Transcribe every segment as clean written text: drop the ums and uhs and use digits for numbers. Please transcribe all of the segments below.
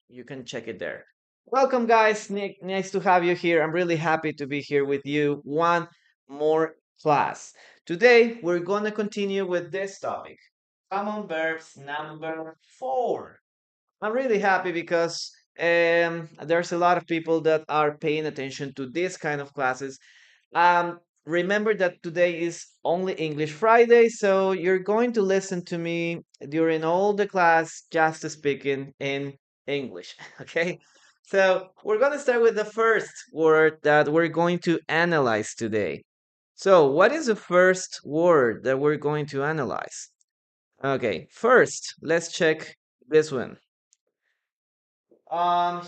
You can check it there. Welcome, guys. Nice to have you here. I'm really happy to be here with you. One more class. Today, we're going to continue with this topic, common verbs number 4. I'm really happy because there's a lot of people that are paying attention to this kind of classes. Remember that today is only English Friday, so you're going to listen to me during all the class just speaking in English. Okay? So we're going to start with the first word that we're going to analyze today. So, what is the first word that we're going to analyze? Okay, first, let's check this one.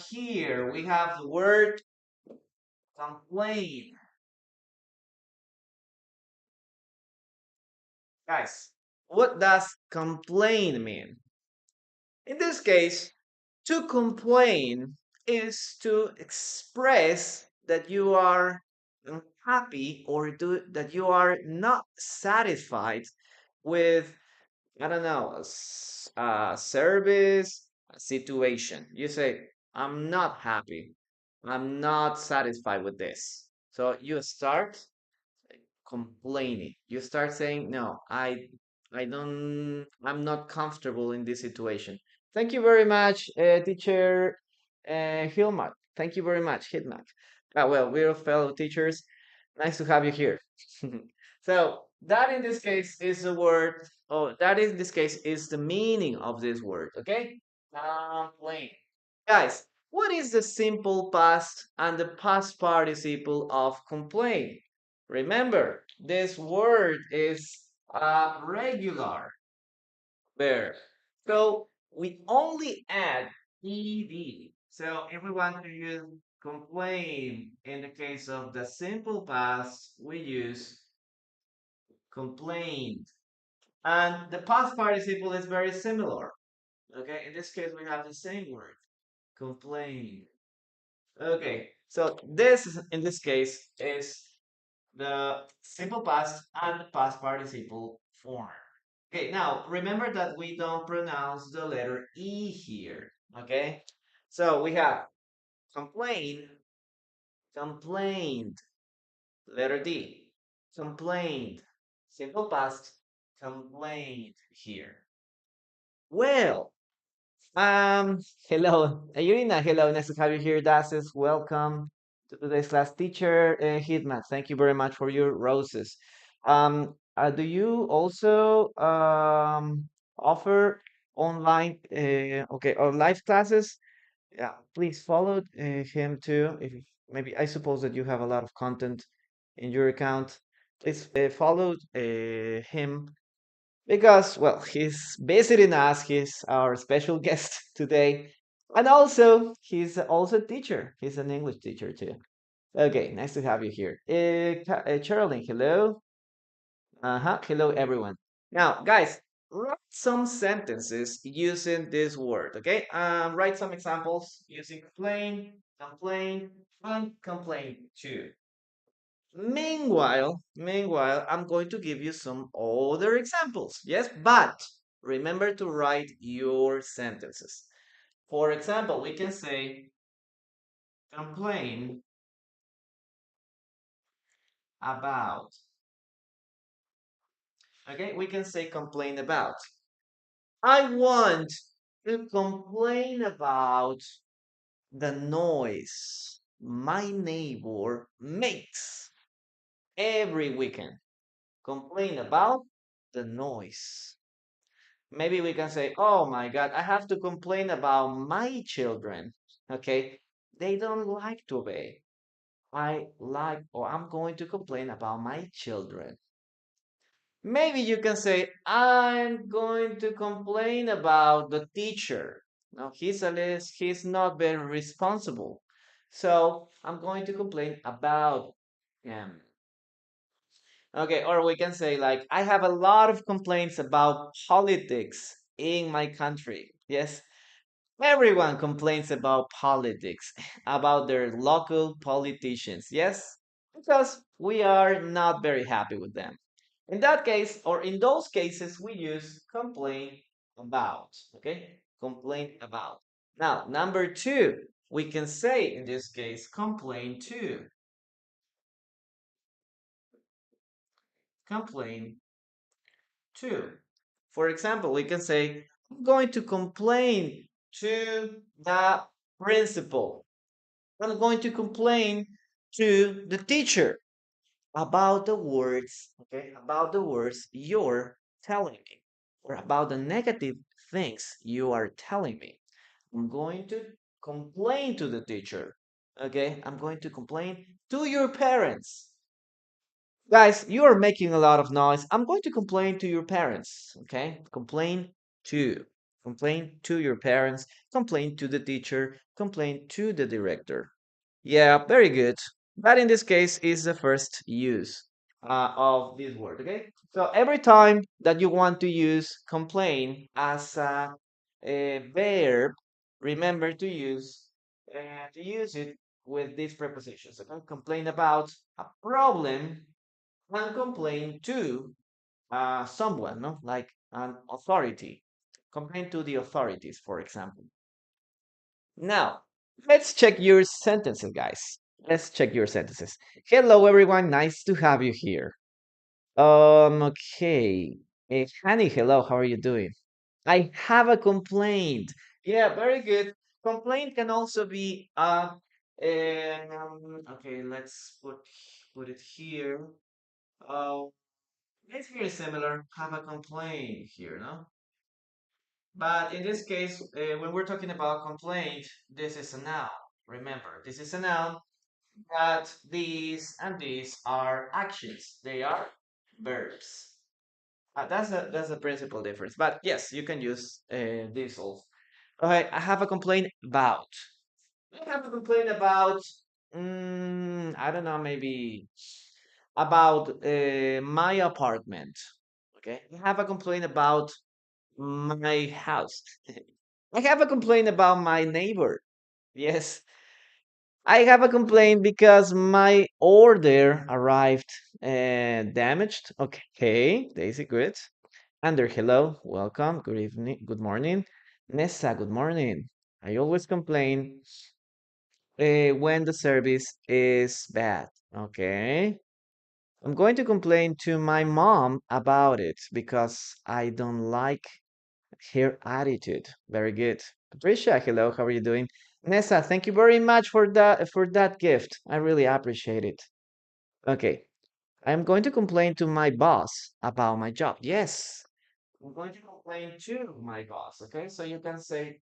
Here we have the word complain. Guys, what does complain mean? In this case, to complain is to express that you are unhappy or that you are not satisfied with, I don't know, a service, a situation. You say, I'm not happy. I'm not satisfied with this. So you start complaining. You start saying, "No, I'm not comfortable in this situation." Thank you very much, teacher Hilmat. Thank you very much, Hitmat. Well, we're fellow teachers. Nice to have you here. So that in this case is the word. Oh, that in this case is the meaning of this word. Okay, complain, guys. What is the simple past and the past participle of complain? Remember, this word is a regular verb. So we only add ed. So if we want to use complain in the case of the simple past, we use complained. And the past participle is very similar. Okay, in this case, we have the same word, complain. Okay, so this in this case is the simple past and the past participle form. Okay, now remember that we don't pronounce the letter E here. Okay, so we have complain, complained, letter D, complained, simple past, complained here. Well, hello, Irina, hello, nice to have you here. Dasis, welcome to today's class. Teacher Hitman, thank you very much for your roses. Do you also offer online, okay, or live classes? Yeah, please follow him too. If maybe I suppose that you have a lot of content in your account. Please follow him because, well, he's visiting us. He's our special guest today. And also, he's also a teacher. He's an English teacher too. Okay, nice to have you here. Charlene, hello. Uh-huh. Hello, everyone. Now, guys, write some sentences using this word, okay? Write some examples using complain, complain, and complain too. Meanwhile, I'm going to give you some other examples. Yes, but remember to write your sentences. For example, we can say complain about. Okay, we can say complain about. I want to complain about the noise my neighbor makes every weekend. Complain about the noise. Maybe we can say, oh my God, I have to complain about my children. Okay. They don't like to obey. I like, or I'm going to complain about my children. Maybe you can say, I'm going to complain about the teacher. No, he's not very responsible. So I'm going to complain about him. Okay, or we can say like, I have a lot of complaints about politics in my country. Yes, everyone complains about politics, about their local politicians. Yes, because we are not very happy with them. In that case, or in those cases, we use complain about. Okay, complain about. Now, number two, we can say in this case, complain to. Complain to. For example, we can say, I'm going to complain to the principal. I'm going to complain to the teacher about the words, okay, about the words you're telling me, or about the negative things you are telling me. I'm going to complain to the teacher, okay? I'm going to complain to your parents. Guys, you are making a lot of noise. I'm going to complain to your parents, okay? To. Complain to your parents, complain to the teacher, complain to the director. Yeah, very good. That in this case is the first use of this word, okay? So every time that you want to use complain as a verb, remember to use it with these prepositions. Okay? Complain about a problem and complain to someone, no? Like an authority. Complain to the authorities, for example. Now, let's check your sentences, guys. Let's check your sentences. Hello, everyone. Nice to have you here. Okay. Honey, hello. How are you doing? I have a complaint. Yeah, very good. Complaint can also be okay, let's put it here. Uh, it's very similar. Have a complaint here, no? But in this case, when we're talking about complaint, this is a noun. Remember, this is a noun, but these and these are actions. They are verbs. That's a principal difference. But yes, you can use this also. Okay, I have a complaint about. I have a complaint about. I don't know, maybe about my apartment. Okay, I have a complaint about my house. I have a complaint about my neighbor. Yes, I have a complaint because my order arrived damaged. Okay, Daisy, good. Ander, hello, welcome, good evening, good morning. Nessa, good morning. I always complain when the service is bad. Okay. I'm going to complain to my mom about it because I don't like her attitude. Very good. Patricia, hello, how are you doing? Nessa, thank you very much for that gift. I really appreciate it. Okay. I'm going to complain to my boss about my job. Yes. I'm going to complain to my boss. Okay. So you can say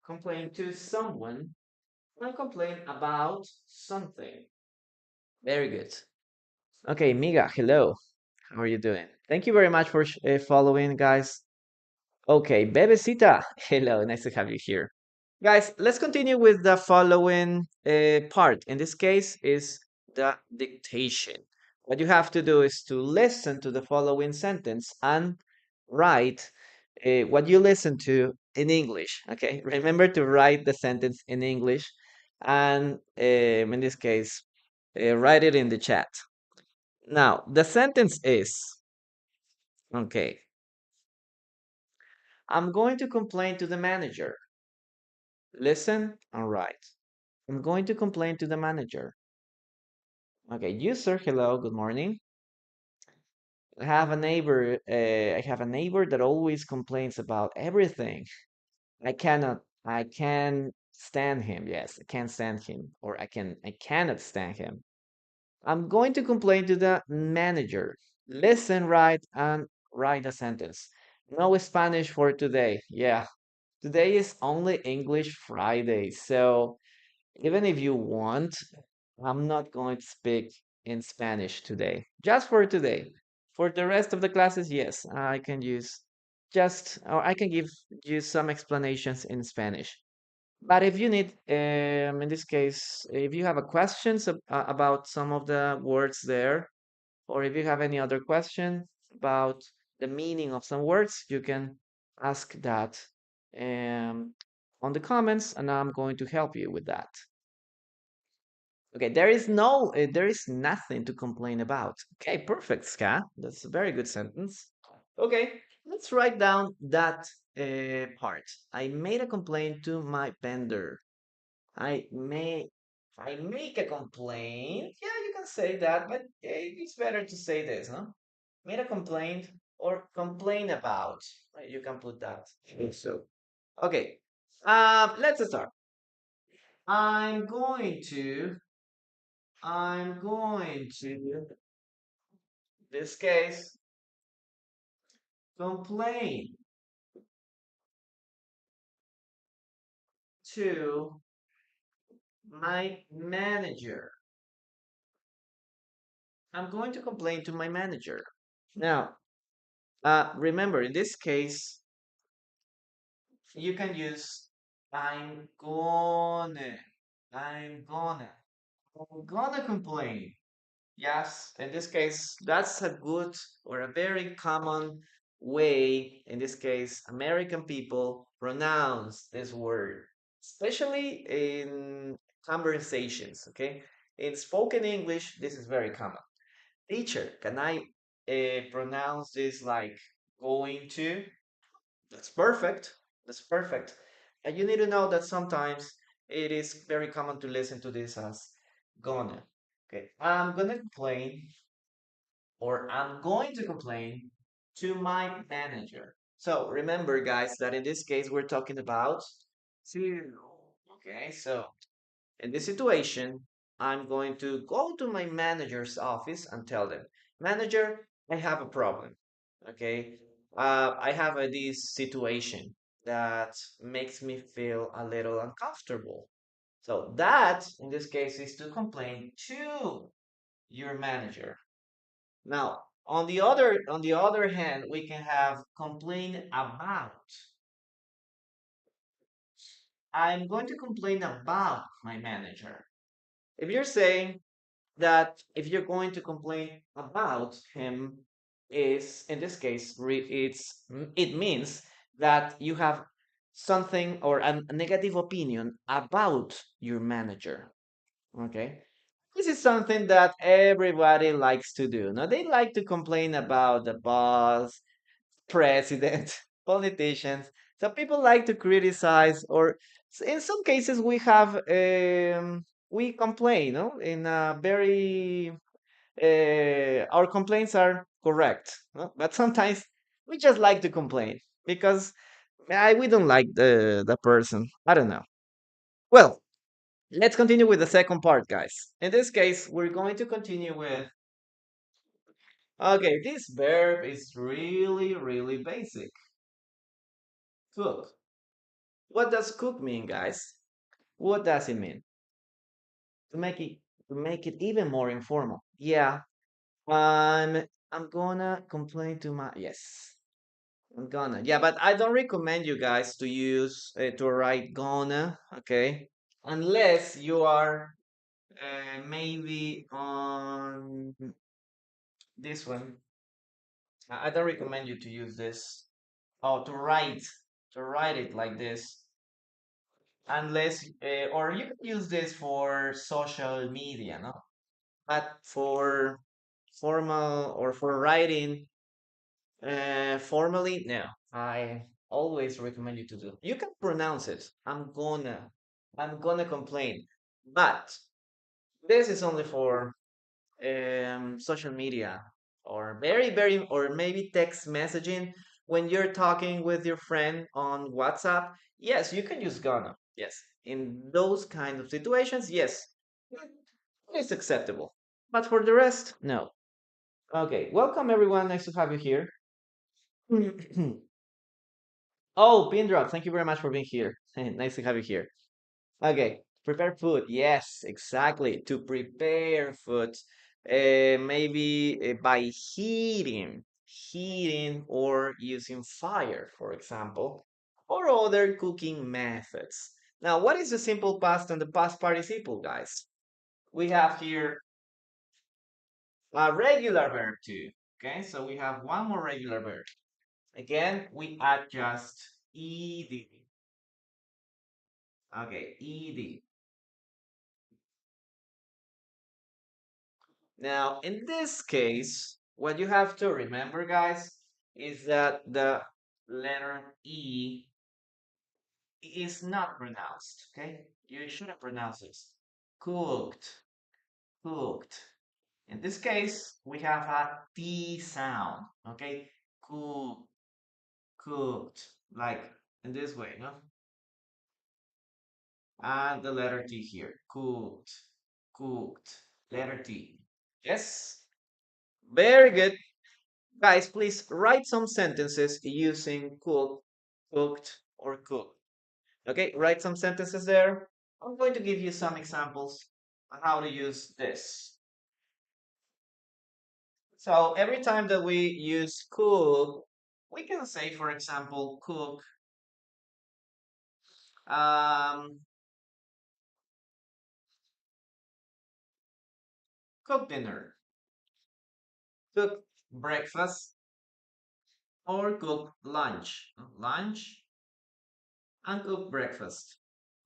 complain to someone and complain about something. Very good. Okay, Miga, hello. How are you doing? Thank you very much for following, guys. Okay, Bebecita, hello, nice to have you here. Guys, let's continue with the following part. In this case, is the dictation. What you have to do is to listen to the following sentence and write what you listen to in English. Okay, remember to write the sentence in English, and in this case, write it in the chat. Now, the sentence is okay. I'm going to complain to the manager. Listen and write. I'm going to complain to the manager. Okay, you sir, hello, good morning. I have a neighbor. I have a neighbor that always complains about everything. I can stand him. Yes, I can't stand him, or I cannot stand him. I'm going to complain to the manager. Listen, write, and write a sentence. No Spanish for today. Yeah, today is only English Friday, so even if you want, I'm not going to speak in Spanish today, just for today. For the rest of the classes, yes, I can use or I can give you some explanations in Spanish. But if you need, in this case, if you have a questions about some of the words there, or if you have any other question about the meaning of some words, you can ask that um, on the comments, and I'm going to help you with that. Okay, there is nothing to complain about. Okay, perfect, Ska. That's a very good sentence. Okay. Let's write down that part. I made a complaint to my vendor. I may I make a complaint. Yeah, you can say that, but it's better to say this, no? Made a complaint or complain about. Right, you can put that. So, okay. Let's start. I'm going to, I'm going to, this case, complain to my manager. I'm going to complain to my manager. Now, remember, in this case, you can use I'm gonna, I'm gonna, I'm gonna complain. Yes, in this case, that's a good or a very common way, in this case, American people pronounce this word, especially in conversations, okay? In spoken English, this is very common. Teacher, can I pronounce this like going to? That's perfect. That's perfect. And you need to know that sometimes it is very common to listen to this as gonna. Okay, I'm gonna complain or I'm going to complain to my manager. So remember, guys, that in this case we're talking about to. Okay, so in this situation, I'm going to go to my manager's office and tell them, Manager, I have a problem. Okay. I have this situation that makes me feel a little uncomfortable. So that, in this case, is to complain to your manager. Now, on the other hand, we can have complain about. I'm going to complain about my manager. If you're saying that if you're going to complain about him is in this case it means that you have something or a negative opinion about your manager, okay? This is something that everybody likes to do. Now they like to complain about the boss, president, politicians. So people like to criticize, or in some cases we complain, no, in a very our complaints are correct, no? But sometimes we just like to complain because we don't like the person. I don't know. Well, let's continue with the second part, guys. In this case, we're going to continue with. Okay, this verb is really, really basic. Cook. What does cook mean, guys? What does it mean? To make it to make it even more informal. Yeah, I'm gonna complain to my yes. I'm gonna. Yeah, but I don't recommend you guys to use to write gonna, okay? Unless you are maybe on this one. I don't recommend you to use this. Oh, to write it like this. Unless or you can use this for social media, no? But for formal or for writing formally, no. I always recommend you to do. You can pronounce it. I'm gonna complain. But this is only for social media or very or maybe text messaging when you're talking with your friend on WhatsApp. Yes, you can use gonna. Yes, in those kind of situations, yes, it's acceptable. But for the rest, no. Okay, welcome everyone. Nice to have you here. Oh, Pindrop, thank you very much for being here. Nice to have you here. Okay, prepare food. Yes, exactly. To prepare food, maybe by heating or using fire, for example, or other cooking methods. Now, what is the simple past and the past participle, guys? We have here a regular verb too. Okay, so we have one more regular verb. Again, we add just ed. Okay, ed. Now, in this case, what you have to remember, guys, is that the letter E is not pronounced. Okay, you shouldn't pronounce it. Cooked, cooked. In this case, we have a T sound. Okay, cook, cooked, like in this way, no? And the letter T here, cooked, cooked, letter T. Yes, very good. Guys, please write some sentences using cook, cooked, or cooked. Okay, write some sentences there. I'm going to give you some examples on how to use this. So every time that we use cook, we can say, for example, um, cook dinner, cook breakfast, or cook lunch. Lunch and cook breakfast.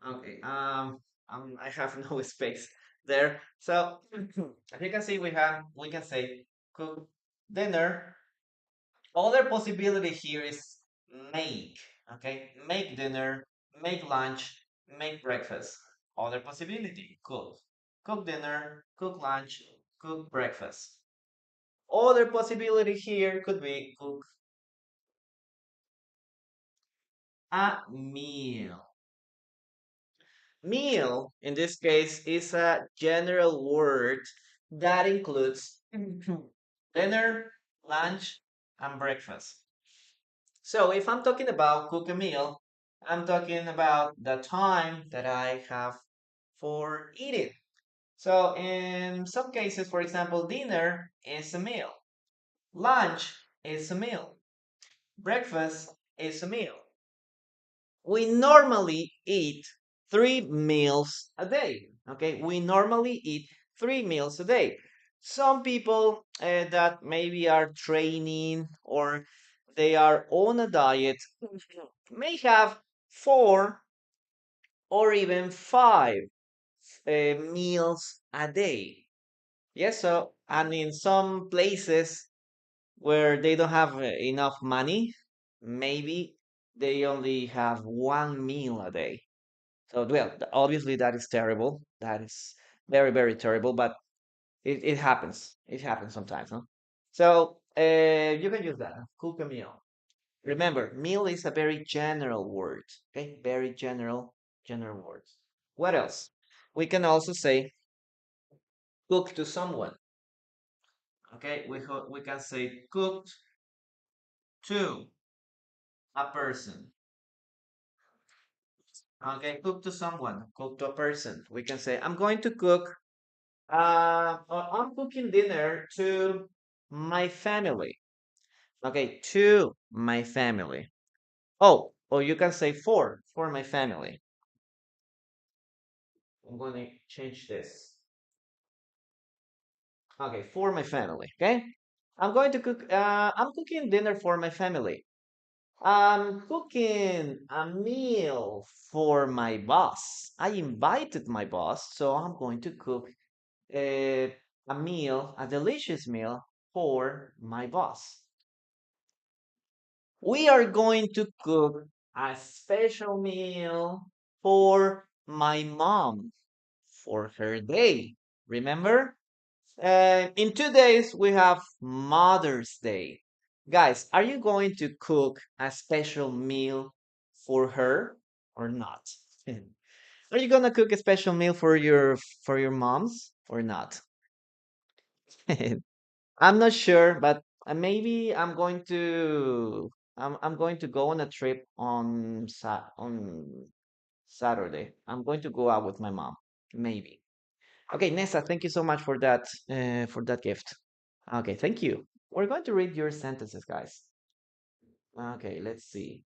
Okay, I have no space there. So as you can see, we can say cook dinner. Other possibility here is make. Okay, make dinner, make lunch, make breakfast. Other possibility, cook dinner, cook lunch, cook breakfast. Other possibility here could be cook a meal. Meal, in this case, is a general word that includes dinner, lunch, and breakfast. So if I'm talking about cook a meal, I'm talking about the time that I have for eating. So in some cases, for example, dinner is a meal, lunch is a meal, breakfast is a meal. We normally eat 3 meals a day. Okay, we normally eat 3 meals a day. Some people that maybe are training or they are on a diet may have 4 or even 5 meals a day. Yes, so and in some places where they don't have enough money, maybe they only have 1 meal a day. So, well, obviously that is terrible. That is very, very terrible, but it happens. It happens sometimes, huh? So, you can use that. Cook a meal. Remember, meal is a very general word. Okay, very general words. What else? We can also say cook to someone. Okay, we can say cooked to a person. Okay, cook to someone, cook to a person. We can say, I'm going to cook, I'm cooking dinner to my family. Okay, to my family. Oh, or you can say for my family. I'm going to change this. Okay, for my family. Okay, I'm cooking dinner for my family. I'm cooking a meal for my boss. I invited my boss, so I'm going to cook a meal, a delicious meal for my boss. We are going to cook a special meal for my mom for her day. Remember? In 2 days, we have Mother's Day. Guys, are you going to cook a special meal for her or not? Are you gonna cook a special meal for your moms or not? I'm not sure, but maybe I'm going to go on a trip on Saturday. I'm going to go out with my mom. Maybe. Okay, Nessa, thank you so much for that gift. Okay, thank you. We're going to read your sentences, guys. Okay, let's see.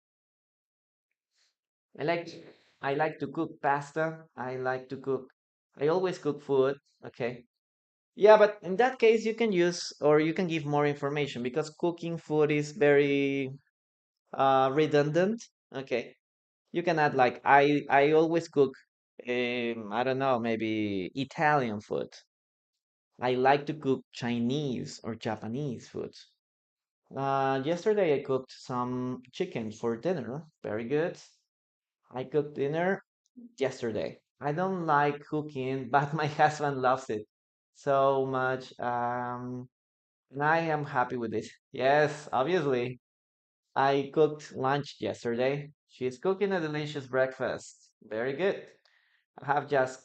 I like I like to cook pasta. I like to cook. I always cook food. Okay. Yeah, but in that case, you can use or you can give more information because cooking food is very redundant. Okay. You can add like I always cook I don't know, maybe Italian food. I like to cook Chinese or Japanese food. Yesterday I cooked some chicken for dinner. Very good. I cooked dinner yesterday. I don't like cooking, but my husband loves it so much. And I am happy with it. Yes, obviously. I cooked lunch yesterday. She's cooking a delicious breakfast. Very good. I have just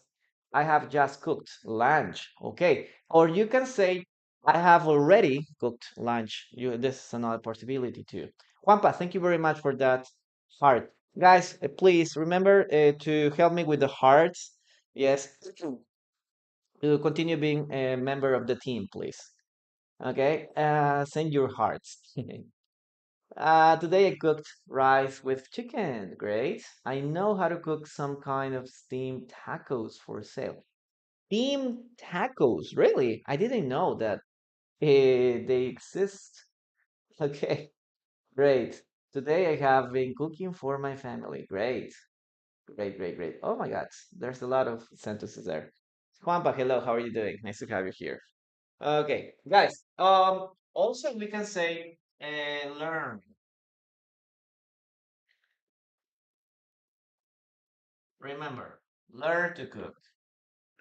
I have just cooked lunch. Okay. Or you can say I have already cooked lunch. This is another possibility too. Juanpa, thank you very much for that heart. Guys, please remember to help me with the hearts. Yes. To continue being a member of the team, please. Okay. Send your hearts. Today I cooked rice with chicken. Great. I know how to cook some kind of steamed tacos for sale. Steamed tacos, really? I didn't know that they exist. Okay, great. Today I have been cooking for my family. Great, great, great, great. Oh my God, there's a lot of sentences there. Juanpa, hello, how are you doing? Nice to have you here. Okay, guys. Also we can say learn. Remember, learn to cook.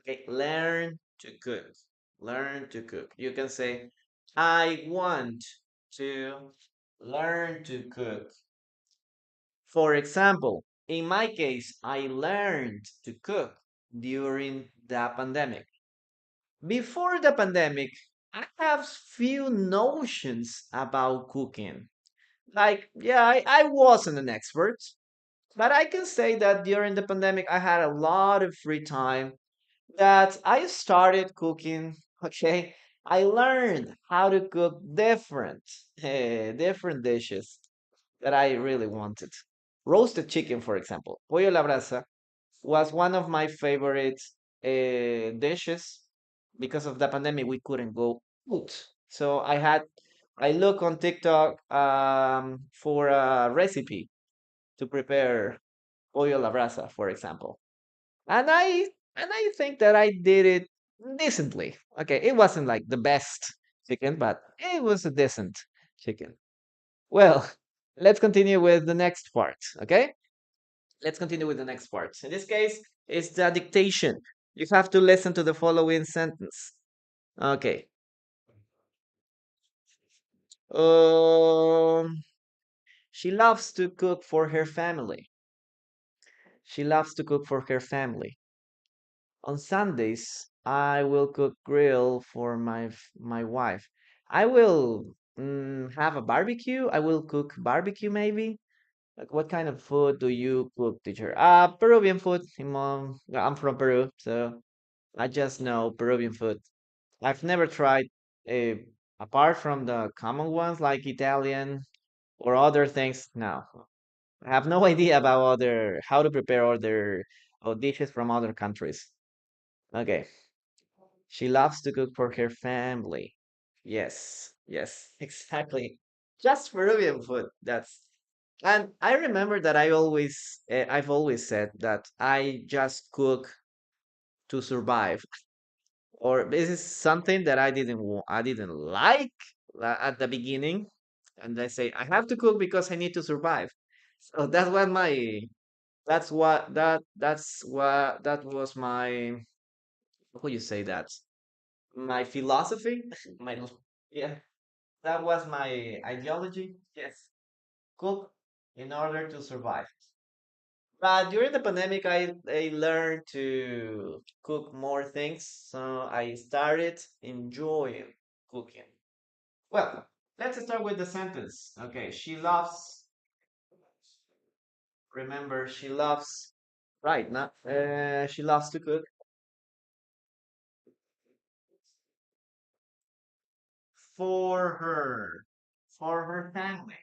Okay, learn to cook. Learn to cook. You can say, I want to learn to cook. For example, in my case, I learned to cook during the pandemic. Before the pandemic, I have few notions about cooking. Like, yeah, I wasn't an expert, but I can say that during the pandemic, I had a lot of free time that I started cooking. Okay, I learned how to cook different dishes that I really wanted. Roasted chicken, for example, pollo a la brasa was one of my favorite dishes. Because of the pandemic, we couldn't go out, so I look on TikTok for a recipe to prepare pollo a la brasa, for example, and I think that I did it decently. Okay, it wasn't like the best chicken, but it was a decent chicken. Well, let's continue with the next part. Okay, let's continue with the next part. In this case, it's the dictation. You have to listen to the following sentence. Okay. Um, she loves to cook for her family. She loves to cook for her family. On Sundays, I will cook grill for my wife. I will have a barbecue. I will cook barbecue maybe. Like what kind of food do you cook, teacher? Peruvian food. Well, I'm from Peru, so I just know Peruvian food. I've never tried a apart from the common ones like Italian or other things. No, I have no idea about other how to prepare other dishes from other countries. Okay. She loves to cook for her family. Yes, yes, exactly. Just Peruvian food. And I remember that I've always said that I just cook to survive. Or this is something that I didn't like at the beginning, and I say I have to cook because I need to survive. So that was my, how you say that? My philosophy, my yeah, that was my ideology. Yes, cook in order to survive. But during the pandemic, I learned to cook more things, so I started enjoying cooking. Well, let's start with the sentence. Okay, she loves. Remember, she loves. Right, not. She loves to cook for her, for her family.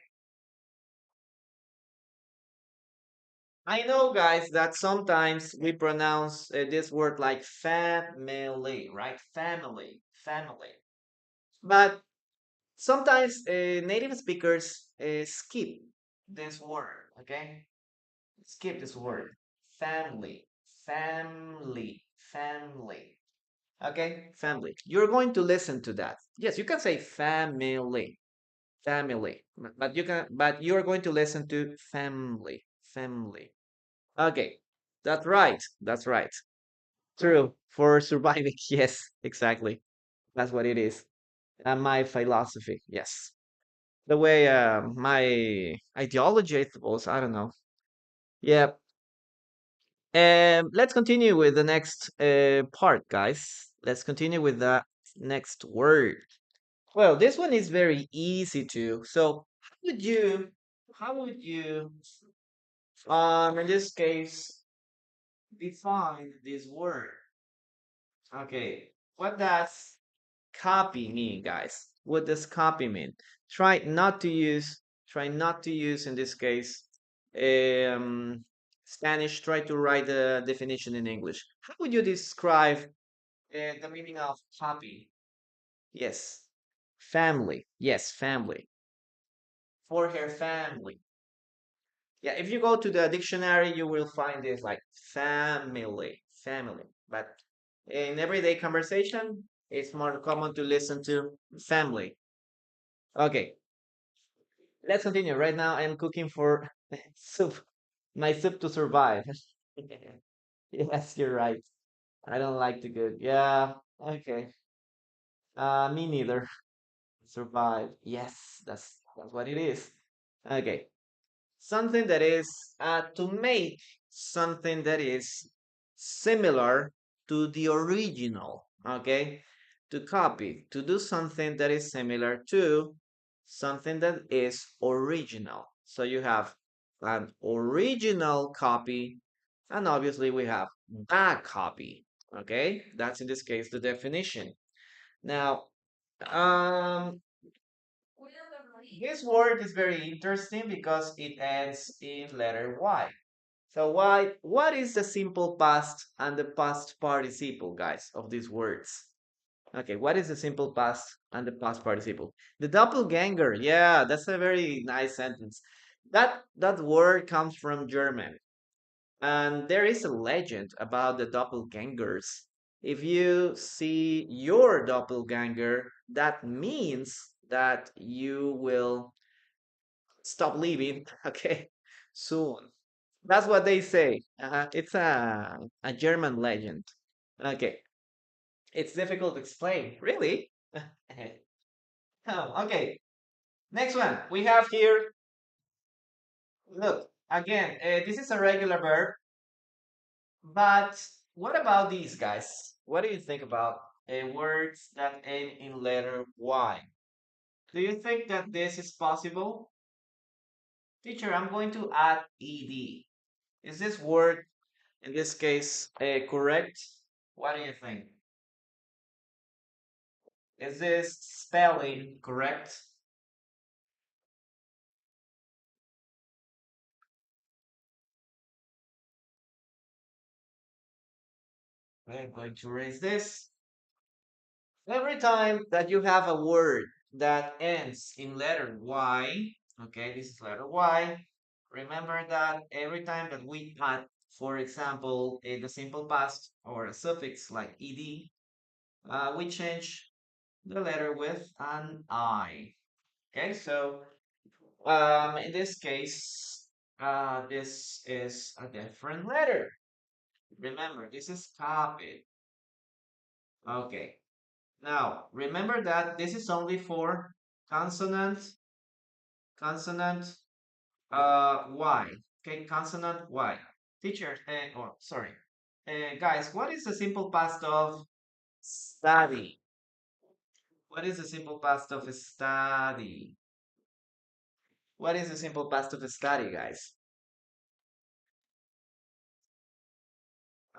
I know, guys, that sometimes we pronounce this word like family, right? Family, family. But sometimes native speakers skip this word, okay? Skip this word. Family, family, family. Okay? Family. You're going to listen to that. Yes, you can say family. family. But you are going to listen to family, family. Okay, that's right. That's right. True. For surviving, yes, exactly. That's what it is. My philosophy, yes. The way my ideology, I suppose. I don't know. Yeah. Let's continue with the next part, guys. Let's continue with the next word. Well, this one is very easy too. So, how would you, in this case, define this word? Okay, what does copy mean, guys? What does copy mean? Try not to use in this case, um, Spanish. Try to write the definition in English. How would you describe the meaning of copy? Yes, family. Yes, family. For her family. Yeah, if you go to the dictionary, you will find this like family, family. But in everyday conversation, it's more common to listen to family. Okay, let's continue. Right now, I am cooking for soup, my soup to survive. Yes, you're right. I don't like to cook. Yeah, okay. Me neither. Survive. Yes, that's what it is. Okay. Something that is to make something that is similar to the original. Okay, to copy, to do something that is similar to something that is original. So you have an original copy, and obviously we have a copy. Okay, that's in this case the definition. Now, um this word is very interesting because it ends in letter Y. So what is the simple past and the past participle, guys, of these words? Okay, what is the simple past and the past participle? The doppelganger. Yeah, that's a very nice sentence. That word comes from German. And there is a legend about the doppelgangers. If you see your doppelganger, that means that you will stop living, okay, soon. That's what they say. It's a German legend. Okay, it's difficult to explain. Really? Oh, okay. Next one. We have here, look, again, this is a regular verb, but what about these guys? What do you think about words that end in letter Y? Do you think that this is possible? Teacher, I'm going to add ed. Is this word in this case correct? What do you think? Is this spelling correct? I'm going to erase this. Every time that you have a word that ends in letter Y, okay, this is letter Y, remember that every time that we add, for example, the simple past or a suffix like ed, we change the letter with an I. Okay, so in this case, this is a different letter. Remember, this is copied. Okay. Now, remember that this is only for consonant, consonant, Y. Okay, consonant Y. Teacher, oh, sorry. Guys, what is the simple past of study? What is the simple past of study? What is the simple past of study, guys?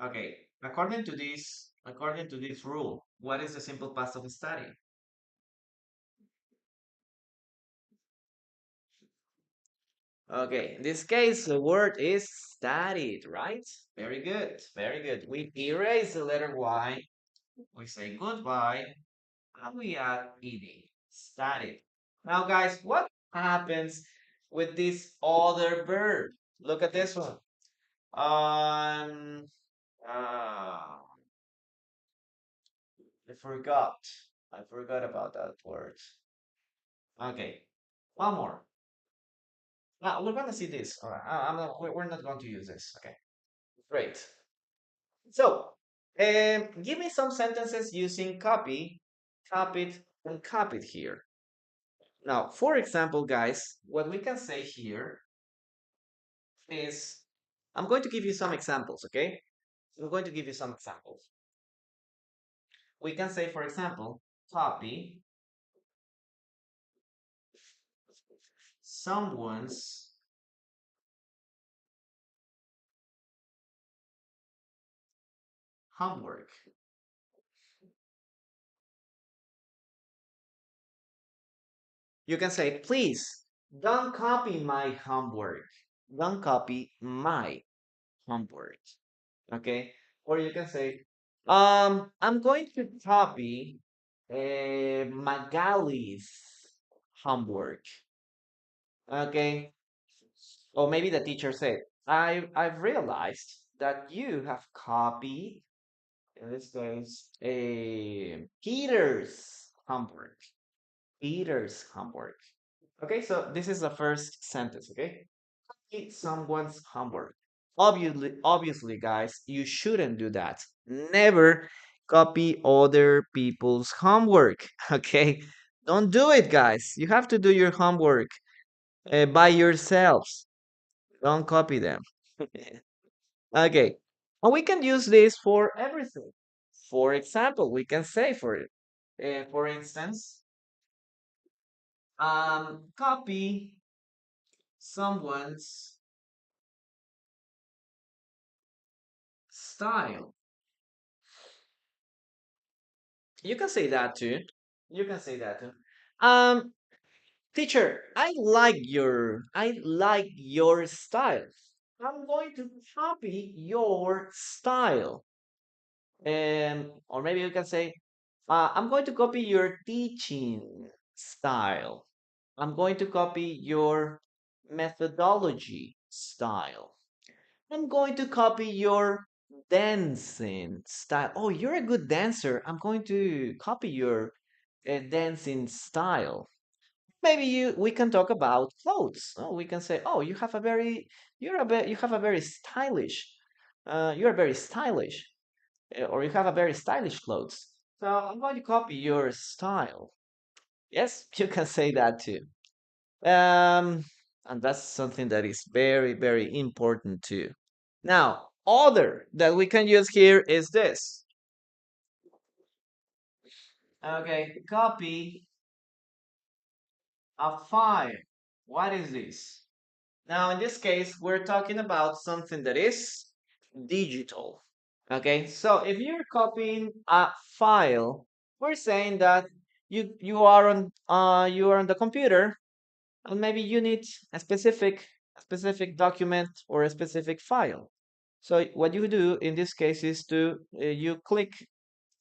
Okay, according to this rule, what is the simple past of study? Okay, in this case, the word is studied, right? Very good, very good. We erase the letter Y, we say goodbye, and we add ed, studied. Now, guys, what happens with this other verb? Look at this one. Um, uh, I forgot. I forgot about that word. Okay. One more. Now we're gonna see this. All right. We're not going to use this. Okay. Great. So, give me some sentences using copy, copied, and copied here. Now, for example, guys, what we can say here is, I'm going to give you some examples, okay? I'm going to give you some examples. We can say, for example, copy someone's homework. You can say, please don't copy my homework. Don't copy my homework. Okay. Or you can say, I'm going to copy Magali's homework. Okay. Or maybe the teacher said, I've realized that you have copied, in this case, Peter's homework. Peter's homework. Okay, so this is the first sentence, okay? Eat someone's homework. Obviously, guys, you shouldn't do that. Never copy other people's homework, okay? Don't do it, guys. You have to do your homework by yourselves. Don't copy them. Okay, and we can use this for everything. For example, we can say for it, for instance, copy someone's style. You can say that too. You can say that too. Um, Teacher, I like your style. I'm going to copy your style. Or maybe you can say, I'm going to copy your teaching style. I'm going to copy your methodology style. I'm going to copy your dancing style. Oh, you're a good dancer. I'm going to copy your dancing style. Maybe we can talk about clothes. Oh, we can say, oh, you have a very stylish, you're very stylish, or you have a very stylish clothes. So I'm going to copy your style. Yes, you can say that too. Um, and that's something that is very, very important too. Now, other that we can use here is this. Okay, copy a file. What is this? Now, in this case, we're talking about something that is digital. Okay, so if you're copying a file, we're saying that you are on the computer and maybe you need a specific document or a specific file. So what you do in this case is to you click,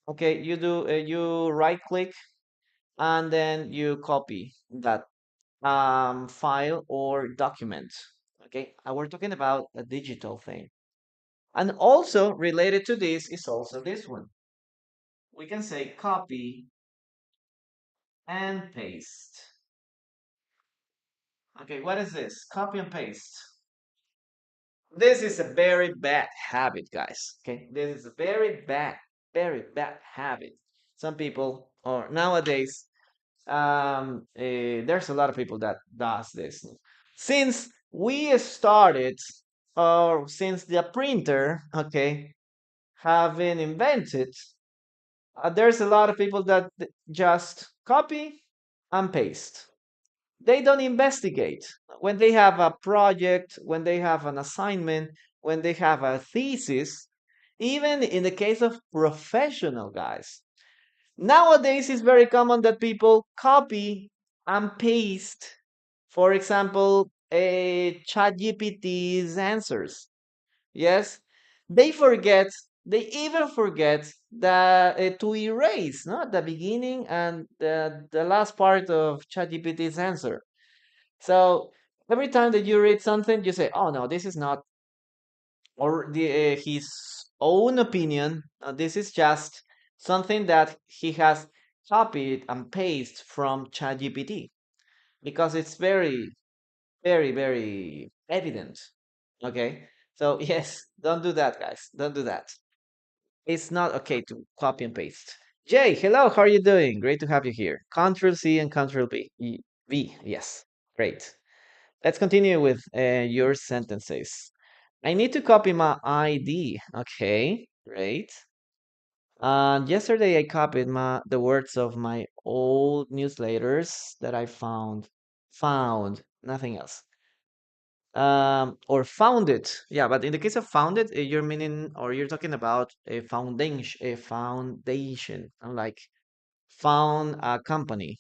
okay, you right click and then you copy that file or document. Okay, and we're talking about a digital thing. And also related to this is also this one. We can say copy and paste. Okay, what is this? Copy and paste. This is a very bad habit, guys. Okay, this is a very bad habit. Some people, or nowadays, there's a lot of people that does this. Since we started, or since the printer, okay, have been invented, there's a lot of people that just copy and paste. They don't investigate. When they have a project, when they have an assignment, when they have a thesis, even in the case of professional guys, nowadays it's very common that people copy and paste, for example, a ChatGPT's answers. Yes, they even forget that to erase no the beginning and the last part of ChatGPT's answer. So every time that you read something, you say, "Oh no, this is not," or his own opinion. This is just something that he has copied and pasted from ChatGPT. because it's very, very, very evident. Okay. So yes, don't do that, guys. Don't do that. It's not okay to copy and paste. Jay, hello. How are you doing? Great to have you here. Control C and Control V. V. Yes. Great. Let's continue with your sentences. I need to copy my ID. Okay. Great. Yesterday I copied the words of my old newsletters that I found, nothing else. Or found it. Yeah, but in the case of found it, you're meaning or you're talking about a foundation, unlike found a company.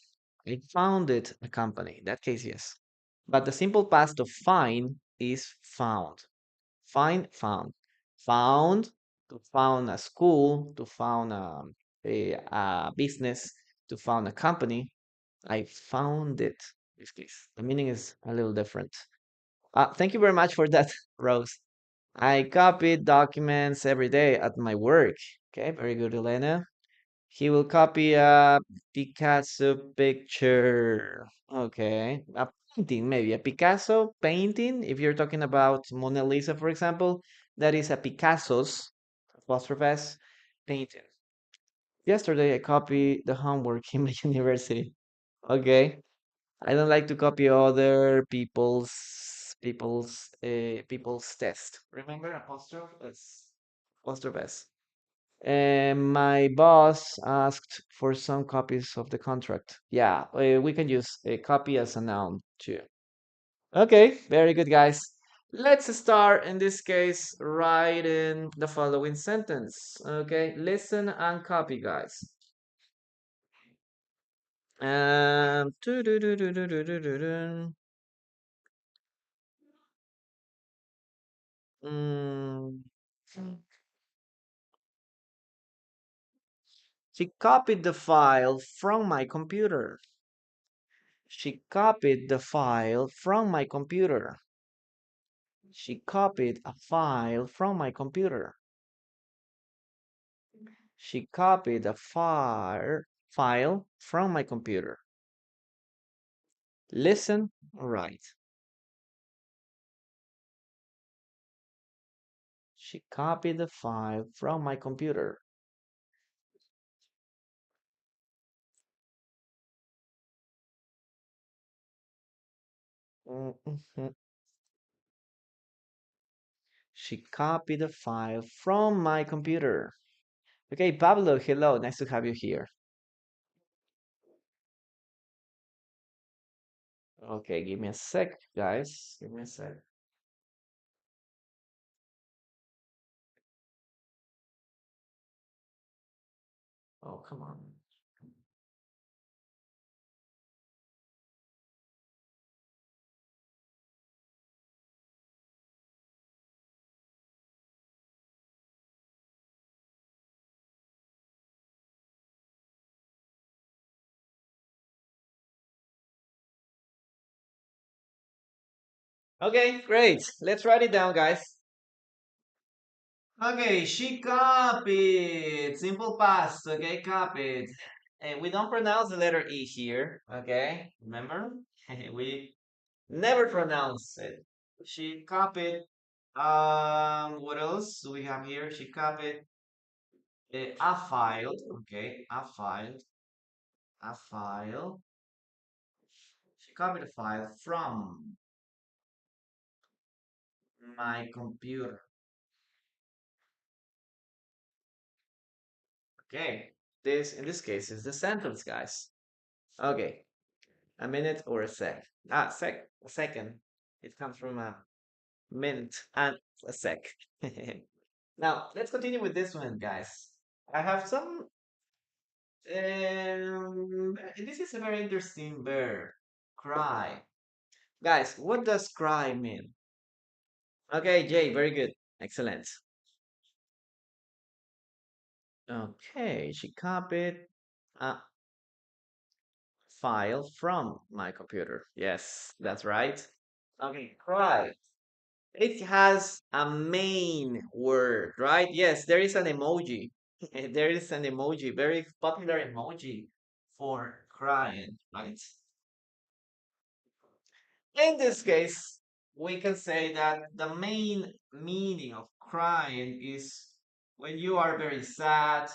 I founded a company. In that case, yes. But the simple past of find is found. Find, found. Found, to found a school, to found a business, to found a company. I found it. In this case, the meaning is a little different. Thank you very much for that, Rose. I copy documents every day at my work. Okay, very good, Elena. He will copy a Picasso picture. Okay, a painting, maybe a Picasso painting. If you're talking about Mona Lisa, for example, that is a Picasso's apostrophe S painting. Yesterday, I copied the homework in my university. Okay, I don't like to copy other people's test. Remember apostrophe S. And my boss asked for some copies of the contract. Yeah, we can use a copy as a noun too. Okay, very good, guys. Let's start in this case writing the following sentence. Okay, listen and copy, guys. Doo-doo-doo-doo-doo-doo-doo-doo. Mm, she copied the file from my computer. She copied the file from my computer. She copied a file from my computer. She copied a file from my computer. Listen, right. She copied the file from my computer. Mhm. She copied the file from my computer. Okay, Pablo, hello. Nice to have you here. Okay, give me a sec, guys. Give me a sec. Oh, come on. Okay, great. Let's write it down, guys. Okay, she copied. Simple past. Okay, copied. And we don't pronounce the letter E here. Okay, remember? We never pronounce it. She copied. What else do we have here? She copied a file. Okay, a file. A file. She copied a file from my computer. Okay, this in this case is the sentence, guys. Okay, a minute or a sec. A second. It comes from a mint and a sec. Now, let's continue with this one, guys. I have some. This is a very interesting verb. Cry. Guys, what does cry mean? Okay, Jay, very good. Excellent. Okay, she copied a file from my computer. Yes, that's right. Okay, cry. It has a main word, right? Yes, there is an emoji. There is an emoji, very popular emoji for crying, right? In this case, we can say that the main meaning of crying is when you are very sad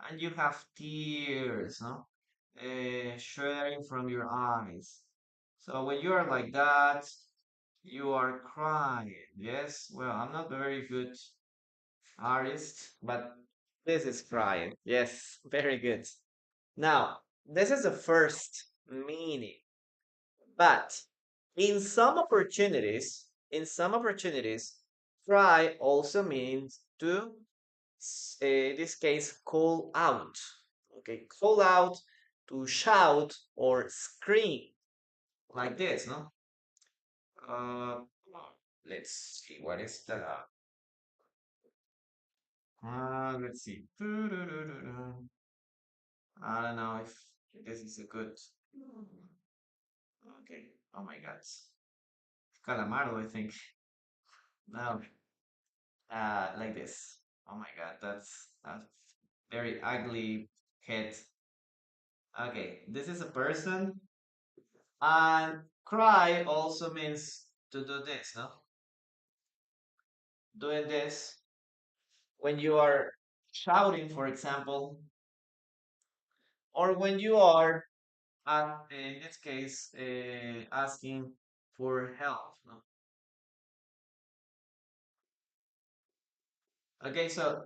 and you have tears, no? Sharing from your eyes. So when you are like that, you are crying. Yes? Well, I'm not a very good artist, but this is crying. Yes, very good. Now, this is the first meaning. But in some opportunities, cry also means to, in this case, call out. Okay, call out, to shout or scream like this, no? Uh, let's see, what is the? Let's see. I don't know if this is a good. Okay. Oh my God. Calamardo, I think. No. Like this. Oh my God, that's a very ugly head. Okay, this is a person, and cry also means to do this, no? Doing this when you are shouting, for example, or when you are, in this case, asking for help, no? Okay, so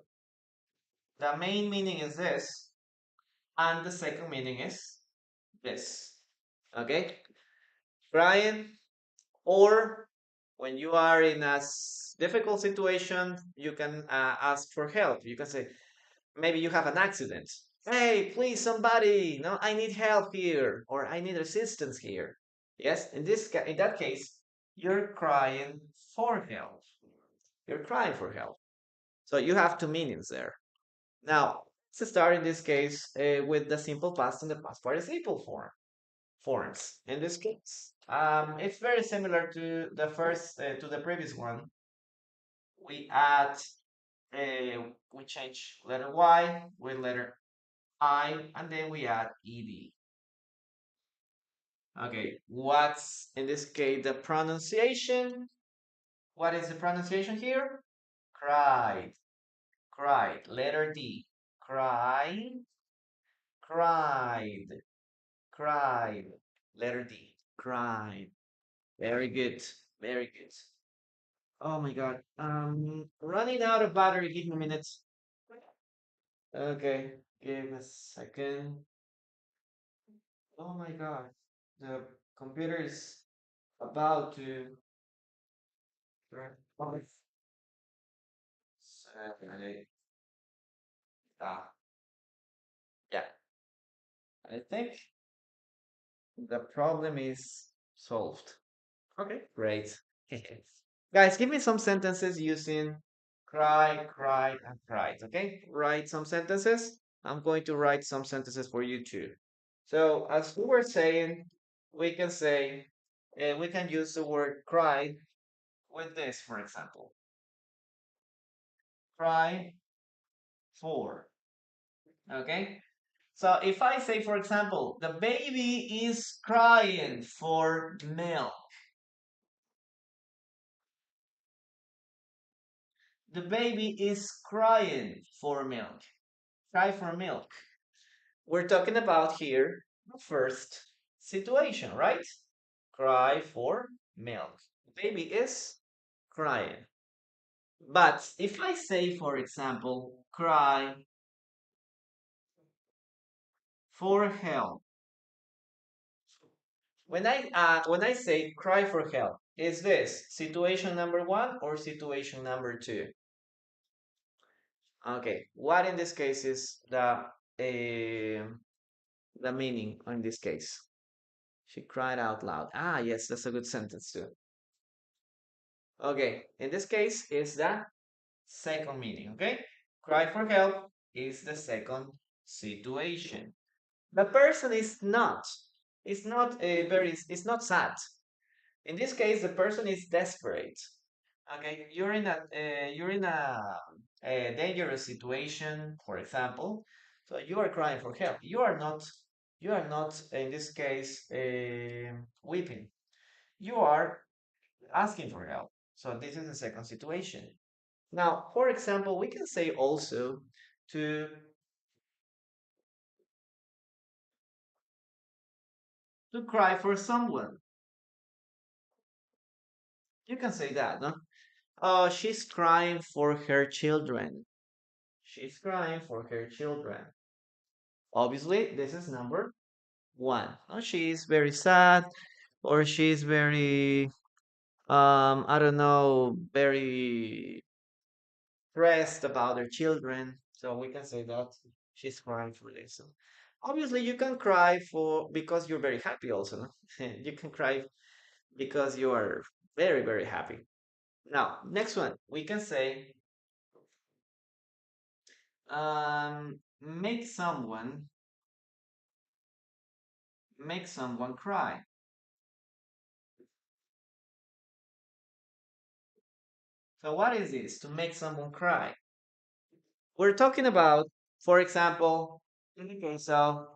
the main meaning is this, and the second meaning is this. Okay, crying. Or when you are in a difficult situation, you can ask for help. You can say, maybe you have an accident. Hey, please, somebody! No, I need help here, or I need assistance here. Yes, in that case, you're crying for help. You're crying for help. So you have two meanings there. Now, let's start in this case with the simple past and the past participle forms. In this case, it's very similar to the previous one. We add, we change letter Y with letter I, and then we add ed. Okay, what's in this case the pronunciation? What is the pronunciation here? Cried, cried. Letter D. Cried, cried, cried. Letter D. Cried. Very good. Very good. Oh my God. Running out of battery. Give me a minute. Okay, give me a second. Oh my God. The computer is about to. Five, seven, eight. Ah, yeah. I think the problem is solved. Okay, great. Guys, give me some sentences using cry, cried, and cried. Okay, write some sentences. I'm going to write some sentences for you too. So, as we were saying, we can say, we can use the word cry with this, for example. Cry for. Okay? So, if I say, for example, the baby is crying for milk. The baby is crying for milk. Cry for milk. We're talking about here the first situation, right? Cry for milk. The baby is crying. But if I say, for example, cry for help, when I say cry for help, is this situation number one or situation number two? Okay, what in this case is the meaning in this case? She cried out loud. Ah, yes, that's a good sentence too. Okay, in this case is the second meaning. Okay, cry for help is the second situation. The person is not sad. In this case, the person is desperate. Okay, you're in a dangerous situation, for example. So you are crying for help. You are not in this case weeping. You are asking for help. So this is the second situation. Now, for example, we can say also to cry for someone. You can say that, no? Oh, she's crying for her children. She's crying for her children. Obviously, this is number one. Oh, she's very sad, or she's very, I don't know, very stressed about her children. So we can say that she's crying for this. So obviously, you can cry for because you're very happy. Also, no? You can cry because you are very, very happy. Now, next one, we can say, make someone cry. So what is this? To make someone cry. We're talking about, for example, okay, so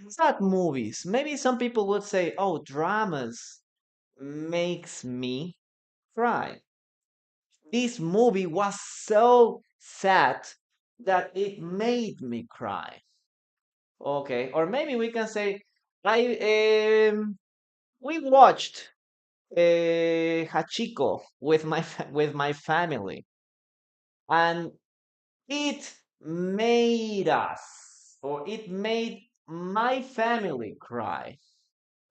sad movies. Maybe some people would say, "Oh, dramas makes me cry." This movie was so sad that it made me cry. Okay, or maybe we can say, I we watched Hachiko with with my family, and it made us, or it made my family cry.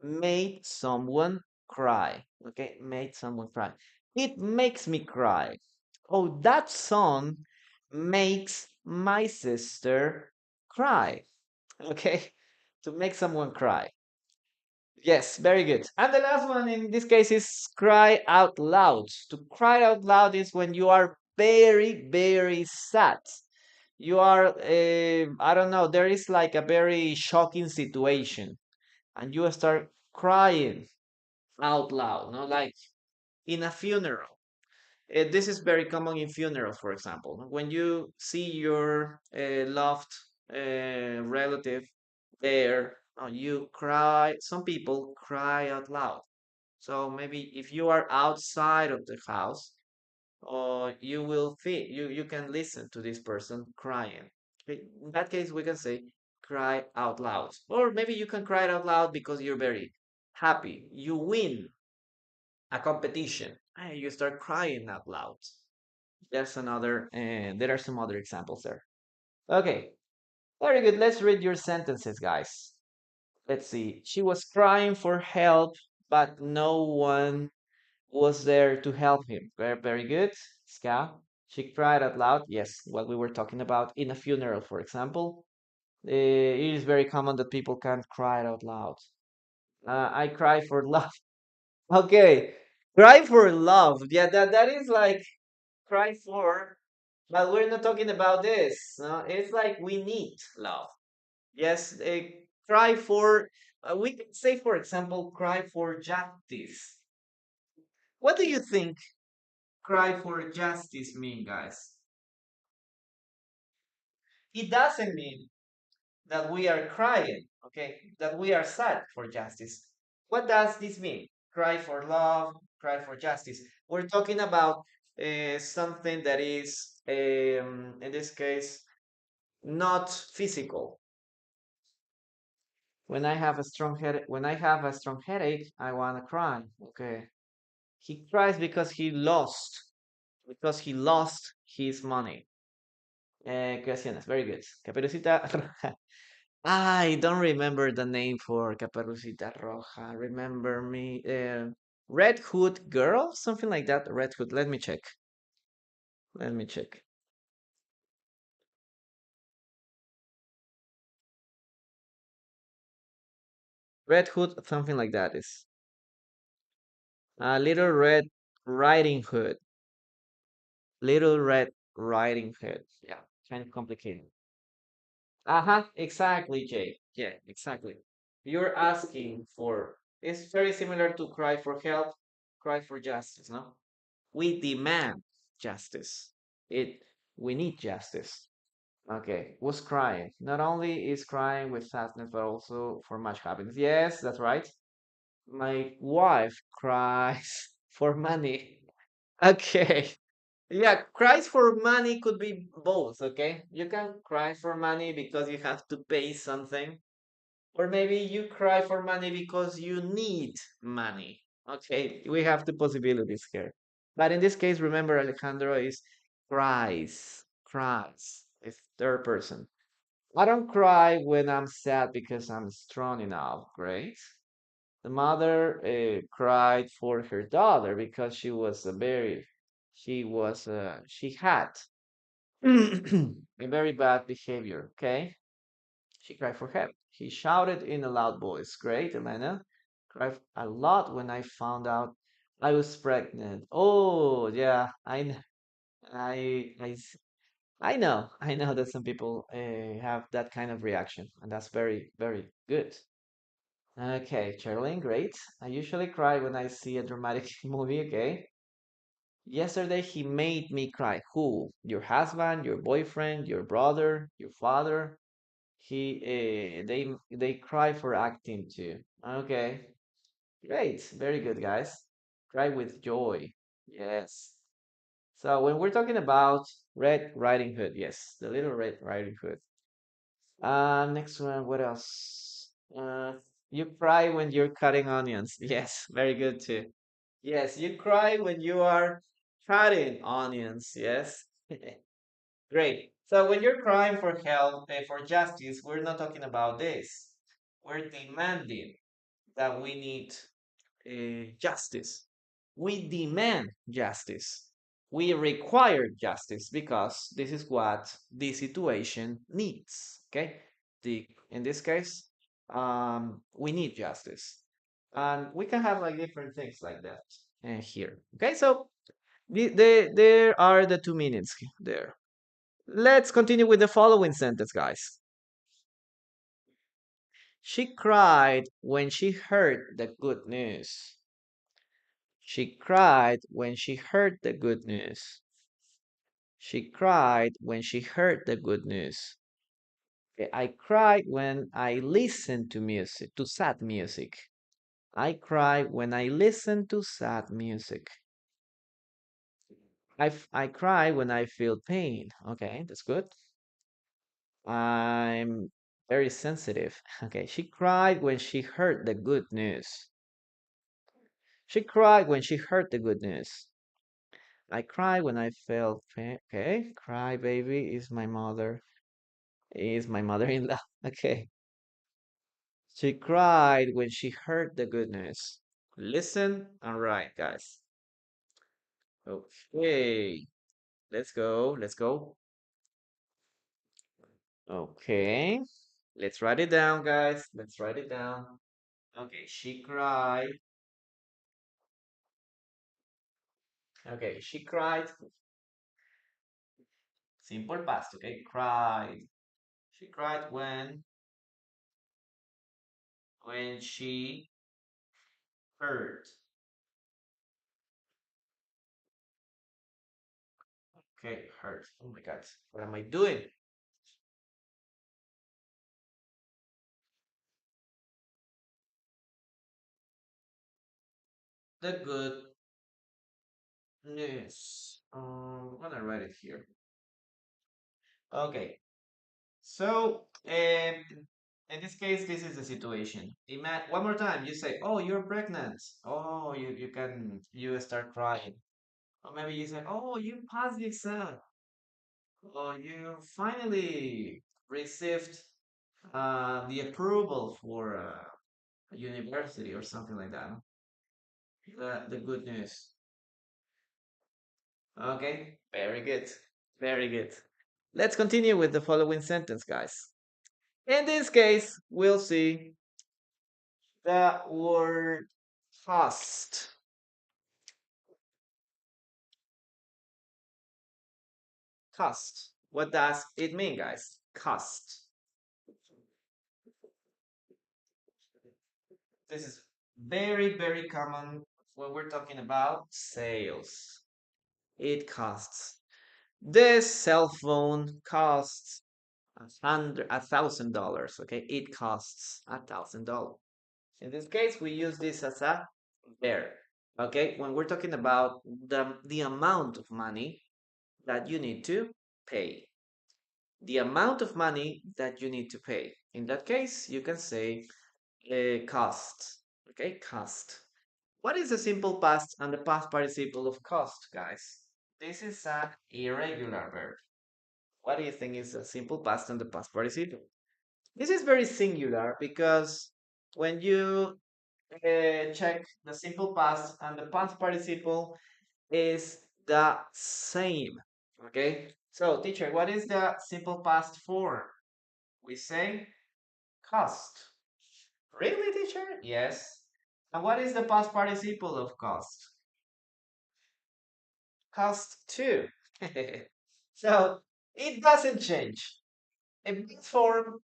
Made someone cry. Okay, made someone cry. It makes me cry. Oh, that song makes my sister cry. Okay, to make someone cry. Yes, very good. And the last one in this case is cry out loud. To cry out loud is when you are very, very sad. You are, I don't know, there is like a very shocking situation, and you start crying out loud, no? Like in a funeral. This is very common in funerals, for example. When you see your loved relative there, you cry. Some people cry out loud. So maybe if you are outside of the house, or you will feel you can listen to this person crying. Okay, in that case, we can say cry out loud. Or maybe you can cry out loud because you're very happy. You win a competition and you start crying out loud. There's another, and there are some other examples there. Okay, very good. Let's read your sentences, guys. Let's see. She was crying for help, but no one was there to help him. Very, very good. Ska. She cried out loud. Yes, what we were talking about in a funeral, for example. It is very common that people can't cry out loud. I cry for love. Okay, cry for love. Yeah, that is like cry for, but we're not talking about this. No? It's like we need love. Yes, cry for, we can say, for example, cry for justice. What do you think cry for justice mean, guys? It doesn't mean that we are crying, okay, that we are sad for justice. What does this mean? Cry for love, cry for justice. We're talking about something that is, in this case, not physical. When I have a strong headache, I wanna cry. Okay. He cries because he lost his money. Creaciones, very good. Caperucita Roja. I don't remember the name for Caperucita Roja. Remember me? Red Hood Girl? Something like that. Red Hood. Let me check. Let me check. Red Hood, something like that is. Little Red Riding Hood. Little Red Riding Hood. Yeah, kind of complicated. Uh-huh, exactly, Jay. Yeah, exactly. You're asking for, it's very similar to cry for help, cry for justice, no? We demand justice. It, we need justice. Okay, was crying. Not only is crying with sadness, but also for much happiness. Yes, that's right. My wife cries for money. Okay. Yeah, cries for money could be both, okay? You can cry for money because you have to pay something, or maybe you cry for money because you need money. Okay, we have two possibilities here. But in this case, remember Alejandro is cries. It's third person. I don't cry when I'm sad because I'm strong enough, great. The mother cried for her daughter because she had a very bad behavior. Okay, she cried for help. He shouted in a loud voice. Great, Elena. Cried a lot when I found out I was pregnant. Oh yeah, I know, I know that some people have that kind of reaction, and that's very, very good. Okay, Charlene, great. I usually cry when I see a dramatic movie, okay? Yesterday he made me cry. Who? Your husband, your boyfriend, your brother, your father? They cry for acting too. Okay, great. Very good, guys. Cry with joy. Yes. So when we're talking about Red Riding Hood, yes, the little Red Riding Hood. Next one, what else? You cry when you're cutting onions. Yes, very good too. Yes, you cry when you are cutting onions. Yes. Great. So when you're crying for help, for justice, we're not talking about this. We're demanding that we need justice. We demand justice. We require justice because this is what the situation needs. Okay. In this case, we need justice, and we can have like different things like that here. Okay. So there are the two meanings there. Let's continue with the following sentence, guys. She cried when she heard the good news. She cried when she heard the good news. She cried when she heard the good news. Okay, I cried when I listened to music, to sad music. I cry when I listen to sad music. I cry when I feel pain. Okay, that's good. I'm very sensitive. Okay, she cried when she heard the good news. She cried when she heard the good news. I cry when I felt pain. Okay, cry baby is my mother-in-law. Okay. She cried when she heard the good news. Listen and write, guys. Okay. Let's go. Let's go. Okay. Let's write it down, guys. Let's write it down. Okay, she cried. Okay, she cried. Simple past, okay? Cried. She cried when she heard. Okay, heard. Oh my God. What am I doing? The good news. I'm gonna write it here. Okay. So, in this case, this is the situation. One more time, you say, "Oh, you're pregnant." Oh, you start crying. Or maybe you say, "Oh, you passed the exam." Oh, you finally received the approval for a university or something like that. The good news. Okay, very good, very good. Let's continue with the following sentence, guys. In this case, we'll see the word cost. Cost. What does it mean, guys? Cost. This is very, very common when we're talking about sales. It costs. This cell phone costs $1,000. Okay, it costs $1,000. In this case, we use this as a verb. Okay, when we're talking about the amount of money that you need to pay. The amount of money that you need to pay. In that case, you can say cost. Okay, cost. What is the simple past and the past participle of cost, guys? This is an irregular verb. What do you think is the simple past and the past participle? This is very singular because when you check the simple past and the past participle is the same. Okay, so teacher, what is the simple past form? We say cost. Really, teacher? Yes. And what is the past participle of cost? Cost too. So it doesn't change. A past form,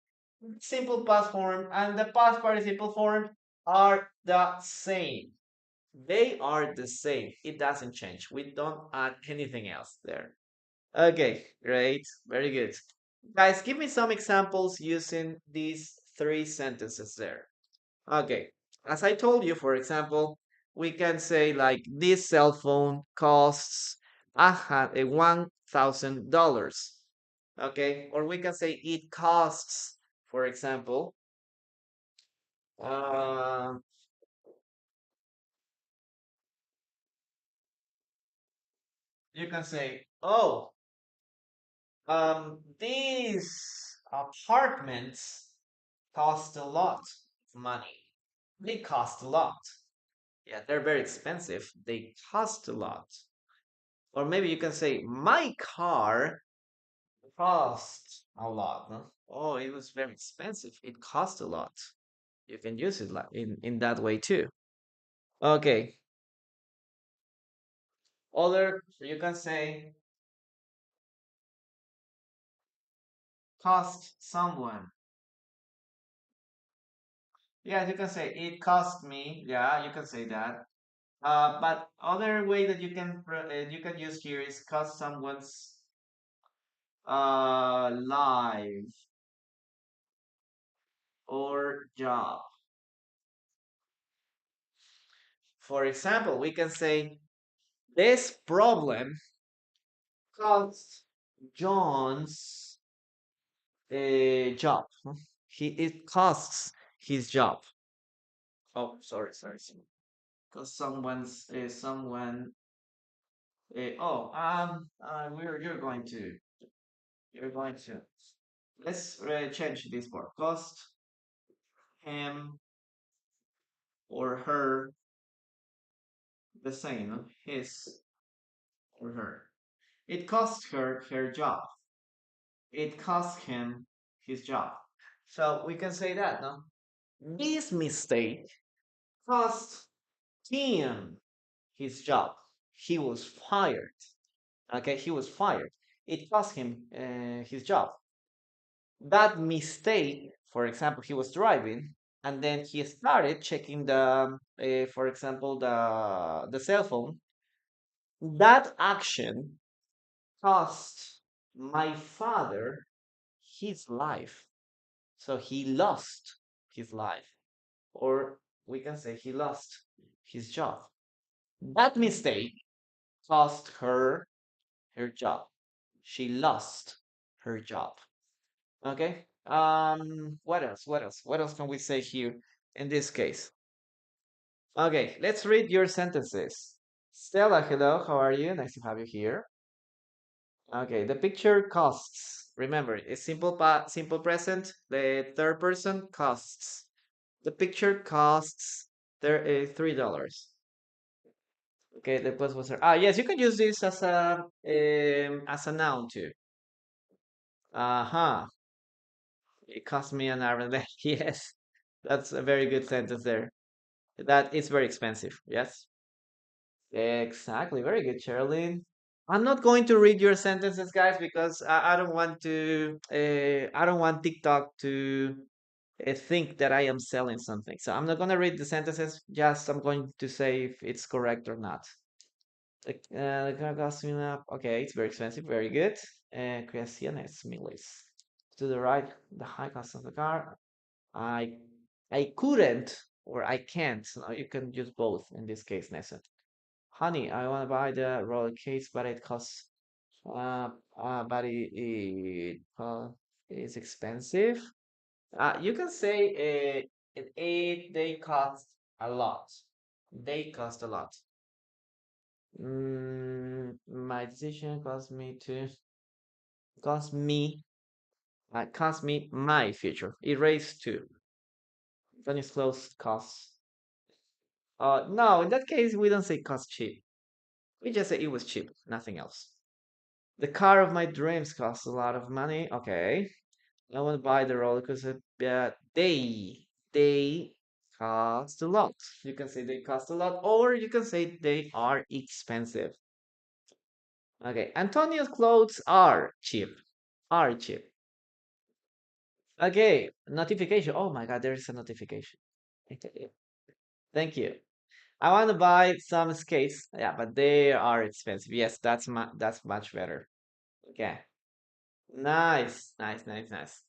simple past form, and the past participle form are the same. They are the same. It doesn't change. We don't add anything else there. Okay, great. Very good. Guys, give me some examples using these three sentences there. Okay, as I told you, for example, we can say like this cell phone costs $1,000. Okay, or we can say it costs, for example, uh, you can say, oh, these apartments cost a lot of money. They cost a lot. Yeah, they're very expensive. They cost a lot. Or maybe you can say, my car cost a lot. No? Oh, it was very expensive. It cost a lot. You can use it like in that way too. Okay. Other, you can say, cost someone. Yeah, you can say, it cost me. Yeah, you can say that. But other way that you can use here is cost someone's life or job. For example, we can say this problem cost John's job. It costs his job. Oh, sorry. Because someone. You're going to. You're going to. Let's change this word. Cost him or her the same. No? His or her. It cost her her job. It cost him his job. So we can say that, no? This mistake cost him his job. He was fired. Okay, he was fired. It cost him his job. That mistake, for example, he was driving and then he started checking for example, the cell phone. That action cost my father his life. So he lost his life, or we can say he lost his job. That mistake cost her her job. She lost her job. Okay. What else? What else? What else can we say here in this case? Okay, let's read your sentences. Stella, hello, how are you? Nice to have you here. Okay, the picture costs. Remember, it's simple present. The third person costs. The picture costs $3. Okay, the post was yes, you can use this as a noun too. Uh-huh. It cost me an hour and a half. Yes, that's a very good sentence there. That is very expensive. Yes, exactly. Very good, Sherilyn. I'm not going to read your sentences, guys, because I don't want to. I don't want TikTok to think that I am selling something. So I'm not going to read the sentences. Just I'm going to say if it's correct or not. The car cost me enough. Okay, it's very expensive. Very good. Creaciones miles. To the right, the high cost of the car. I I couldn't. or I can't. No, you can use both in this case, Nathan. Honey, I want to buy the roller case, but it costs, but it is expensive. You can say they cost a lot. They cost a lot. My decision cost me, cost me my future. Erase two. Then it's close costs. No, in that case, we don't say cost cheap. We just say it was cheap, nothing else. The car of my dreams costs a lot of money. Okay. I want to buy the roller coaster. They cost a lot. You can say they cost a lot, or you can say they are expensive. Okay. Antonio's clothes are cheap. Are cheap. Okay. Notification. Oh my God, there is a notification. Thank you. I want to buy some skates. Yeah, but they are expensive. Yes, that's much better. Okay. Nice, nice, nice, nice.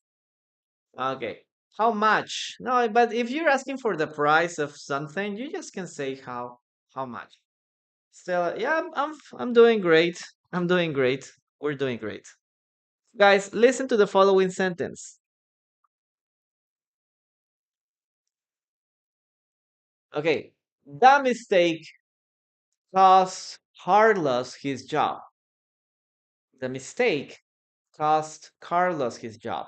Okay. How much? No, but if you're asking for the price of something, you just can say how much. Still, yeah, I'm doing great. I'm doing great. We're doing great. Guys, listen to the following sentence. Okay. The mistake cost Carlos his job. The mistake cost Carlos his job.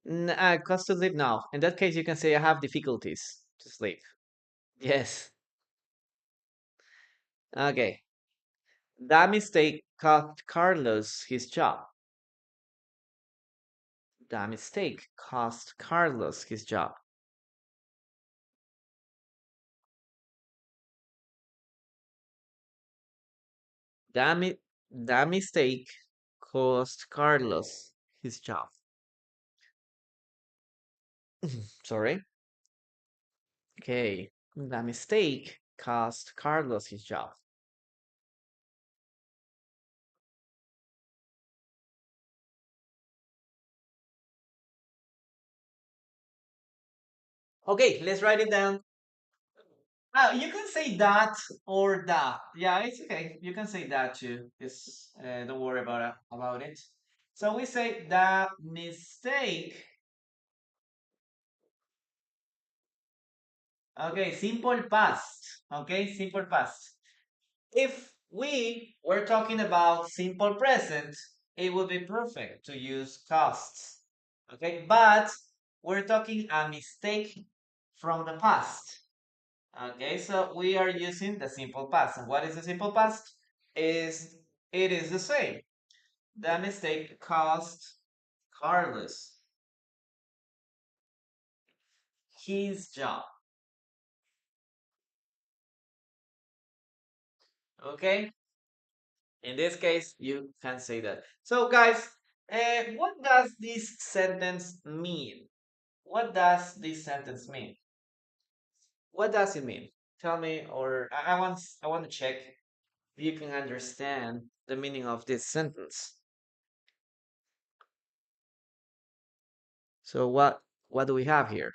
Cost to sleep now. In that case, you can say I have difficulties to sleep. Yes. Okay. That mistake cost Carlos his job. That mistake cost Carlos his job. That, mi- that mistake cost Carlos his job. Sorry. Okay. That mistake cost Carlos his job. Okay, let's write it down. You can say that or that. Yeah, it's okay. You can say that too. Just don't worry about it. So we say the mistake. Okay, simple past. Okay, simple past. If we were talking about simple present, it would be perfect to use costs. Okay, but we're talking a mistake from the past. Okay, so we are using the simple past. And what is the simple past? Is it is the same. The mistake cost Carlos his job. Okay, in this case, you can say that. So, guys, what does this sentence mean? What does this sentence mean? What does it mean? Tell me, or I want to check if you can understand the meaning of this sentence. So, what do we have here?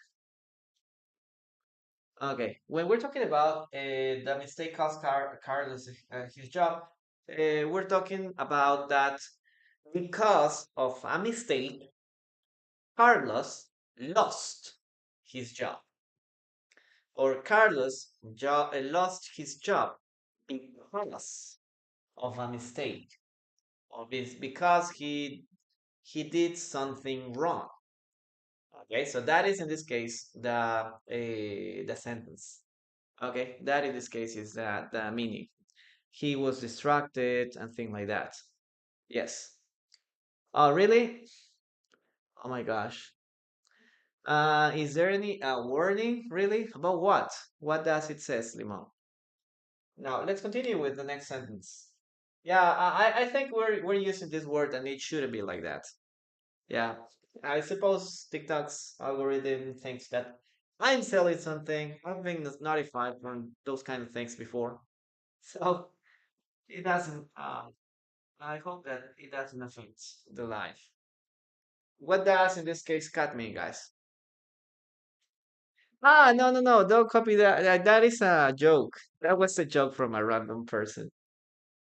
Okay, when we're talking about the mistake cost Carlos his job, we're talking about that because of a mistake, Carlos lost his job, or lost his job because of a mistake, or because he did something wrong. Okay, so that is in this case the sentence. Okay, that in this case is the meaning. He was distracted and things like that. Yes. Oh, really? Oh my gosh. Is there any warning really about what? What does it says, Limon? Now let's continue with the next sentence. Yeah, I think we're using this word and it shouldn't be like that. Yeah, I suppose TikTok's algorithm thinks that I'm selling something. I've been notified from those kind of things before, so it doesn't. I hope that it doesn't affect the life. What does in this case cut mean, guys? Ah, no, no, no. Don't copy that. That is a joke. That was a joke from a random person.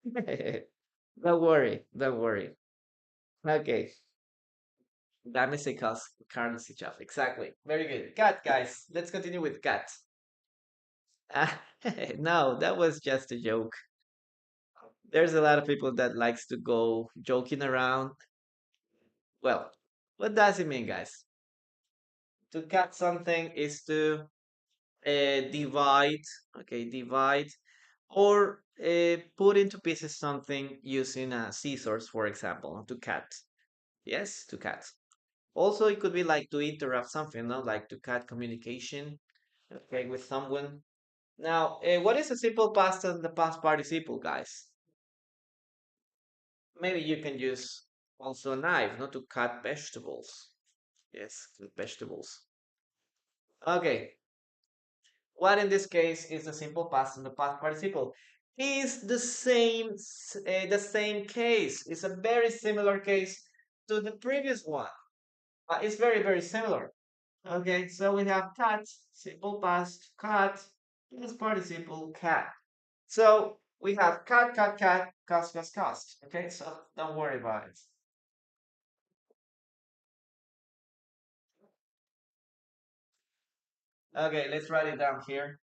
Don't worry. Don't worry. Okay. Dame se carne se chaf. Exactly. Very good. Cat, guys. Let's continue with cat. Ah, no, that was just a joke. There's a lot of people that likes to go joking around. Well, what does it mean, guys? To cut something is to divide, okay, divide, or put into pieces something using scissors, for example, to cut. Yes, to cut. Also, it could be like to interrupt something, no? Like to cut communication, okay, with someone. Now, what is a simple past and the past participle, guys? Maybe you can use also a knife, not to cut vegetables. Yes, vegetables. Okay, what in this case is the simple past and the past participle? Is the same case. It's a very similar case to the previous one. It's very, very similar. Okay, so we have cat, simple past, cat, past participle, cat. So we have cat, cat, cat, cost, cost, cost. Okay, so don't worry about it. Okay, let's write it down here.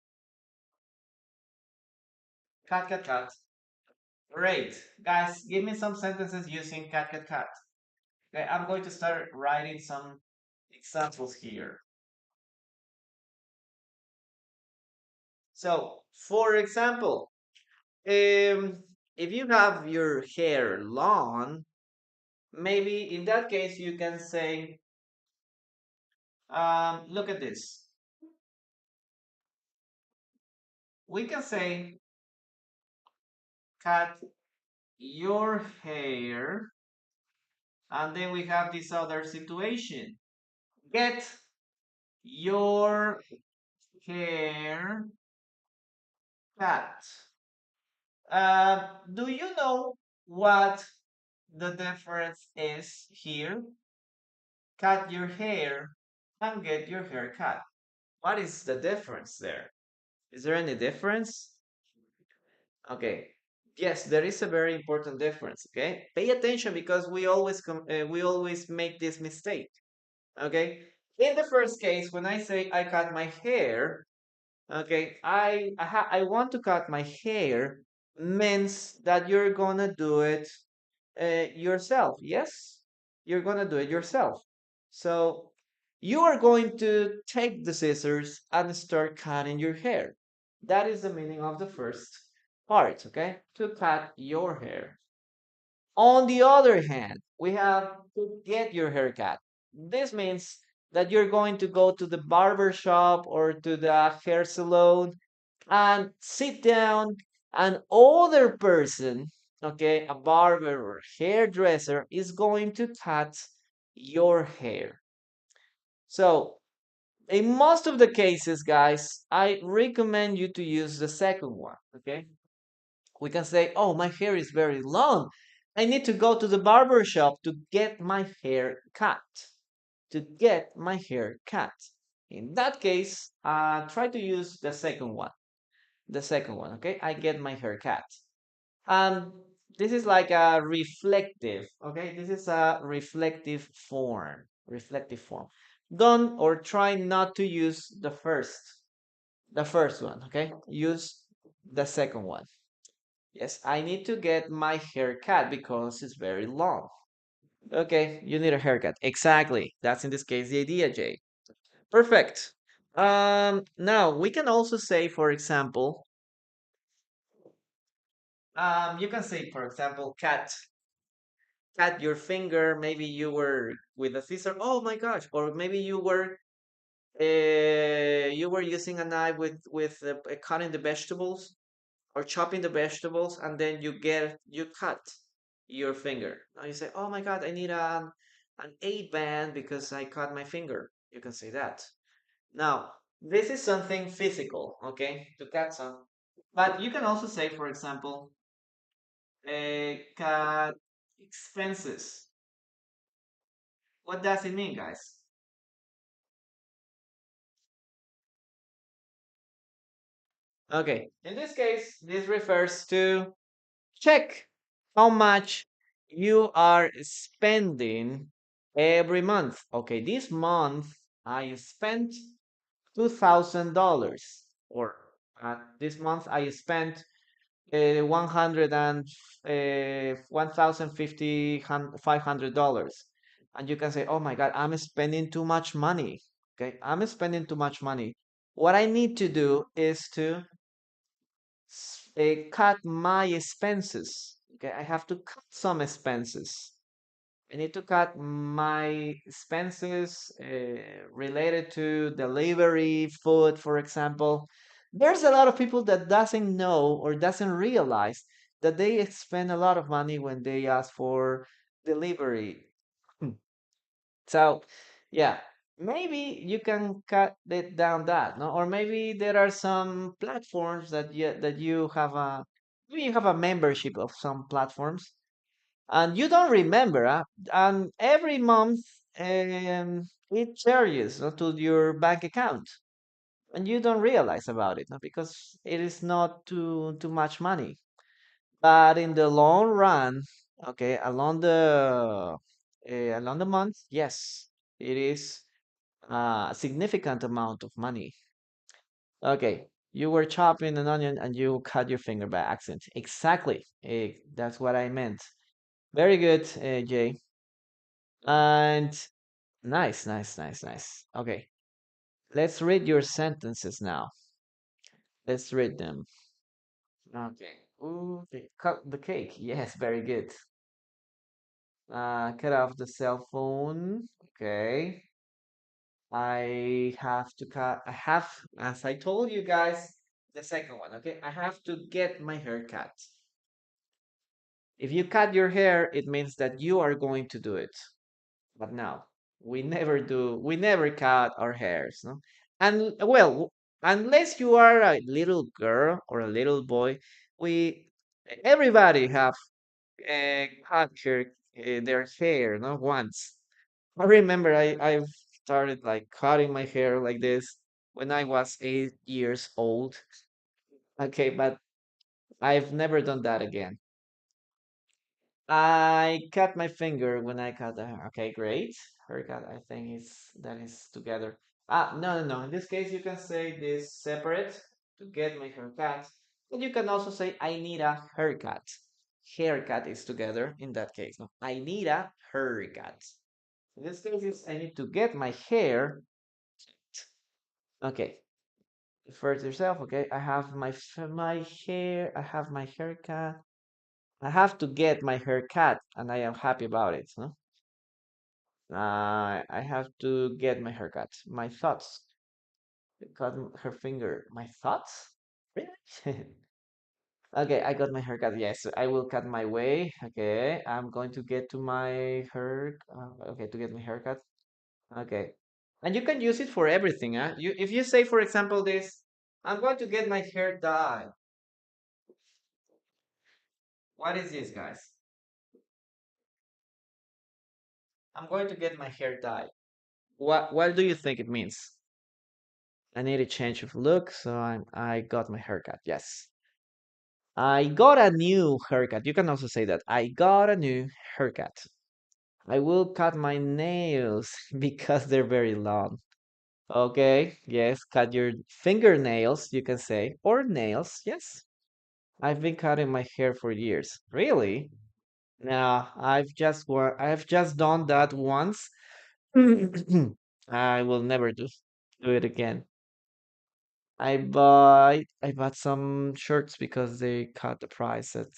Cat, cat, cat. Great. Guys, give me some sentences using cat, cat, cat. Okay, I'm going to start writing some examples here. So, for example, if you have your hair long, maybe in that case you can say, look at this. We can say, cut your hair, and then we have this other situation. Get your hair cut. Do you know what the difference is here? Cut your hair and get your hair cut. What is the difference there? Is there any difference? Okay. Yes, there is a very important difference. Okay, pay attention because we always make this mistake. Okay, in the first case, when I say I cut my hair, okay, I want to cut my hair means that you're gonna do it yourself. Yes, you're gonna do it yourself. So you are going to take the scissors and start cutting your hair. That is the meaning of the first part, okay? To cut your hair. On the other hand, we have to get your hair cut. This means that you're going to go to the barber shop or to the hair salon and sit down, and other person, okay, a barber or hairdresser is going to cut your hair. So in most of the cases, guys, I recommend you to use the second one, okay? We can say, oh, my hair is very long. I need to go to the barber shop to get my hair cut. To get my hair cut. In that case, try to use the second one. The second one, okay? I get my hair cut. Um, this is like a reflective, okay? This is a reflective form. Reflective form. Don't or try not to use the first one, okay? Use the second one. Yes, I need to get my hair cut because it's very long. Okay, you need a haircut. Exactly. That's in this case the idea, Jay. Perfect. Now we can also say, for example, you can say, for example, cut your finger. Maybe you were with a scissor. Oh my gosh! Or maybe you were using a knife with cutting the vegetables or chopping the vegetables, and then you cut your finger. Now you say, "Oh my God, I need an 8 band because I cut my finger." You can say that. Now, this is something physical, okay, to cut some. But you can also say, for example, cut expenses. What does it mean, guys? Okay, in this case, this refers to check how much you are spending every month. Okay, this month I spent $2,000, or this month I spent 100 and 1,500 $500, and you can say, "Oh my God, I'm spending too much money." Okay, I'm spending too much money. What I need to do is to cut my expenses. Okay, I have to cut some expenses. I need to cut my expenses related to delivery, food, for example. There's a lot of people that doesn't know or doesn't realize that they spend a lot of money when they ask for delivery. So, yeah, maybe you can cut it down that, no? Or maybe there are some platforms that you have a maybe you have a membership of some platforms and you don't remember, and every month it charges, no, to your bank account, and you don't realize about it, no, because it is not too much money. But in the long run, okay, along the month, yes, it is a significant amount of money. Okay, you were chopping an onion and you cut your finger by accident. Exactly. That's what I meant. Very good, Jay. And nice, nice, nice, nice. Okay, let's read your sentences now. Let's read them. Okay. Ooh, cut the cake. Yes, very good. Cut off the cell phone. Okay. I have, as I told you guys, the second one. Okay. I have to get my hair cut. If you cut your hair, it means that you are going to do it. But now we never cut our hairs, no? And well, unless you are a little girl or a little boy, we everybody have cut their hair, no, once. I remember I've started like cutting my hair like this when I was 8 years old. Okay, but I've never done that again. I cut my finger when I cut the hair. Okay, great. Haircut, I think that is together. No, no, no. In this case, you can say this separate to get my haircut. But you can also say I need a haircut. Haircut is together in that case. No, I need a haircut. In this case, is I need to get my hair. Okay, first yourself. Okay, I have my hair. I have my haircut. I have to get my hair cut, and I am happy about it. No? I have to get my haircut. My thoughts. Cut her finger. My thoughts? Really? Okay, I got my haircut. Yes, I will cut my way. Okay, I'm going to get to my hair. Okay, to get my haircut. Okay, and you can use it for everything. Huh? If you say, for example, this, I'm going to get my hair dyed. What is this, guys? I'm going to get my hair dyed. What do you think it means? I need a change of look, so I got my haircut. Yes. I got a new haircut. You can also say that. I got a new haircut. I will cut my nails because they're very long. Okay, yes, cut your fingernails, you can say, or nails. Yes. I've been cutting my hair for years. Really? No, I've just done that once. I will never do it again. I bought some shirts because they cut the price at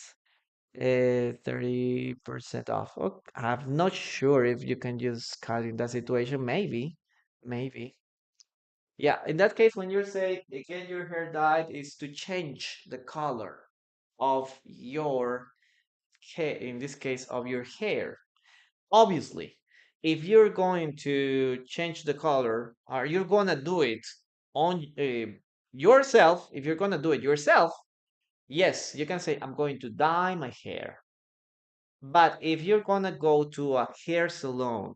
30% off. Oh, I'm not sure if you can just cut in that situation. Maybe, maybe. Yeah, in that case, when you say get your hair dyed, is to change the color of your hair, in this case, of your hair. Obviously, if you're going to change the color, or you're gonna do it on yourself, if you're gonna do it yourself, yes, you can say, I'm going to dye my hair. But if you're gonna go to a hair salon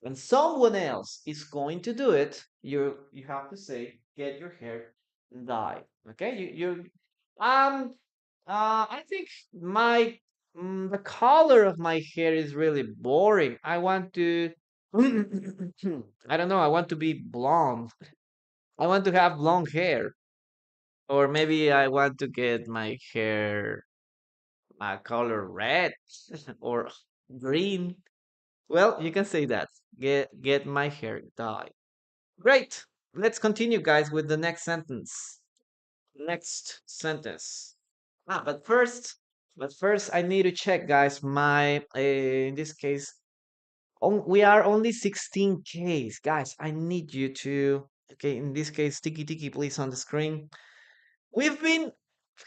and someone else is going to do it, you have to say, get your hair Die. Okay, um I think my the color of my hair is really boring. I want to I don't know, I want to be blonde. I want to have long hair. Or maybe I want to get my hair color red or green. Well, you can say that. Get my hair dyed. Great. Let's continue, guys, with the next sentence. Next sentence. But first, I need to check, guys. My in this case, we are only 16Ks, guys. I need you to. Okay, in this case, tiki tiki, please on the screen. We've been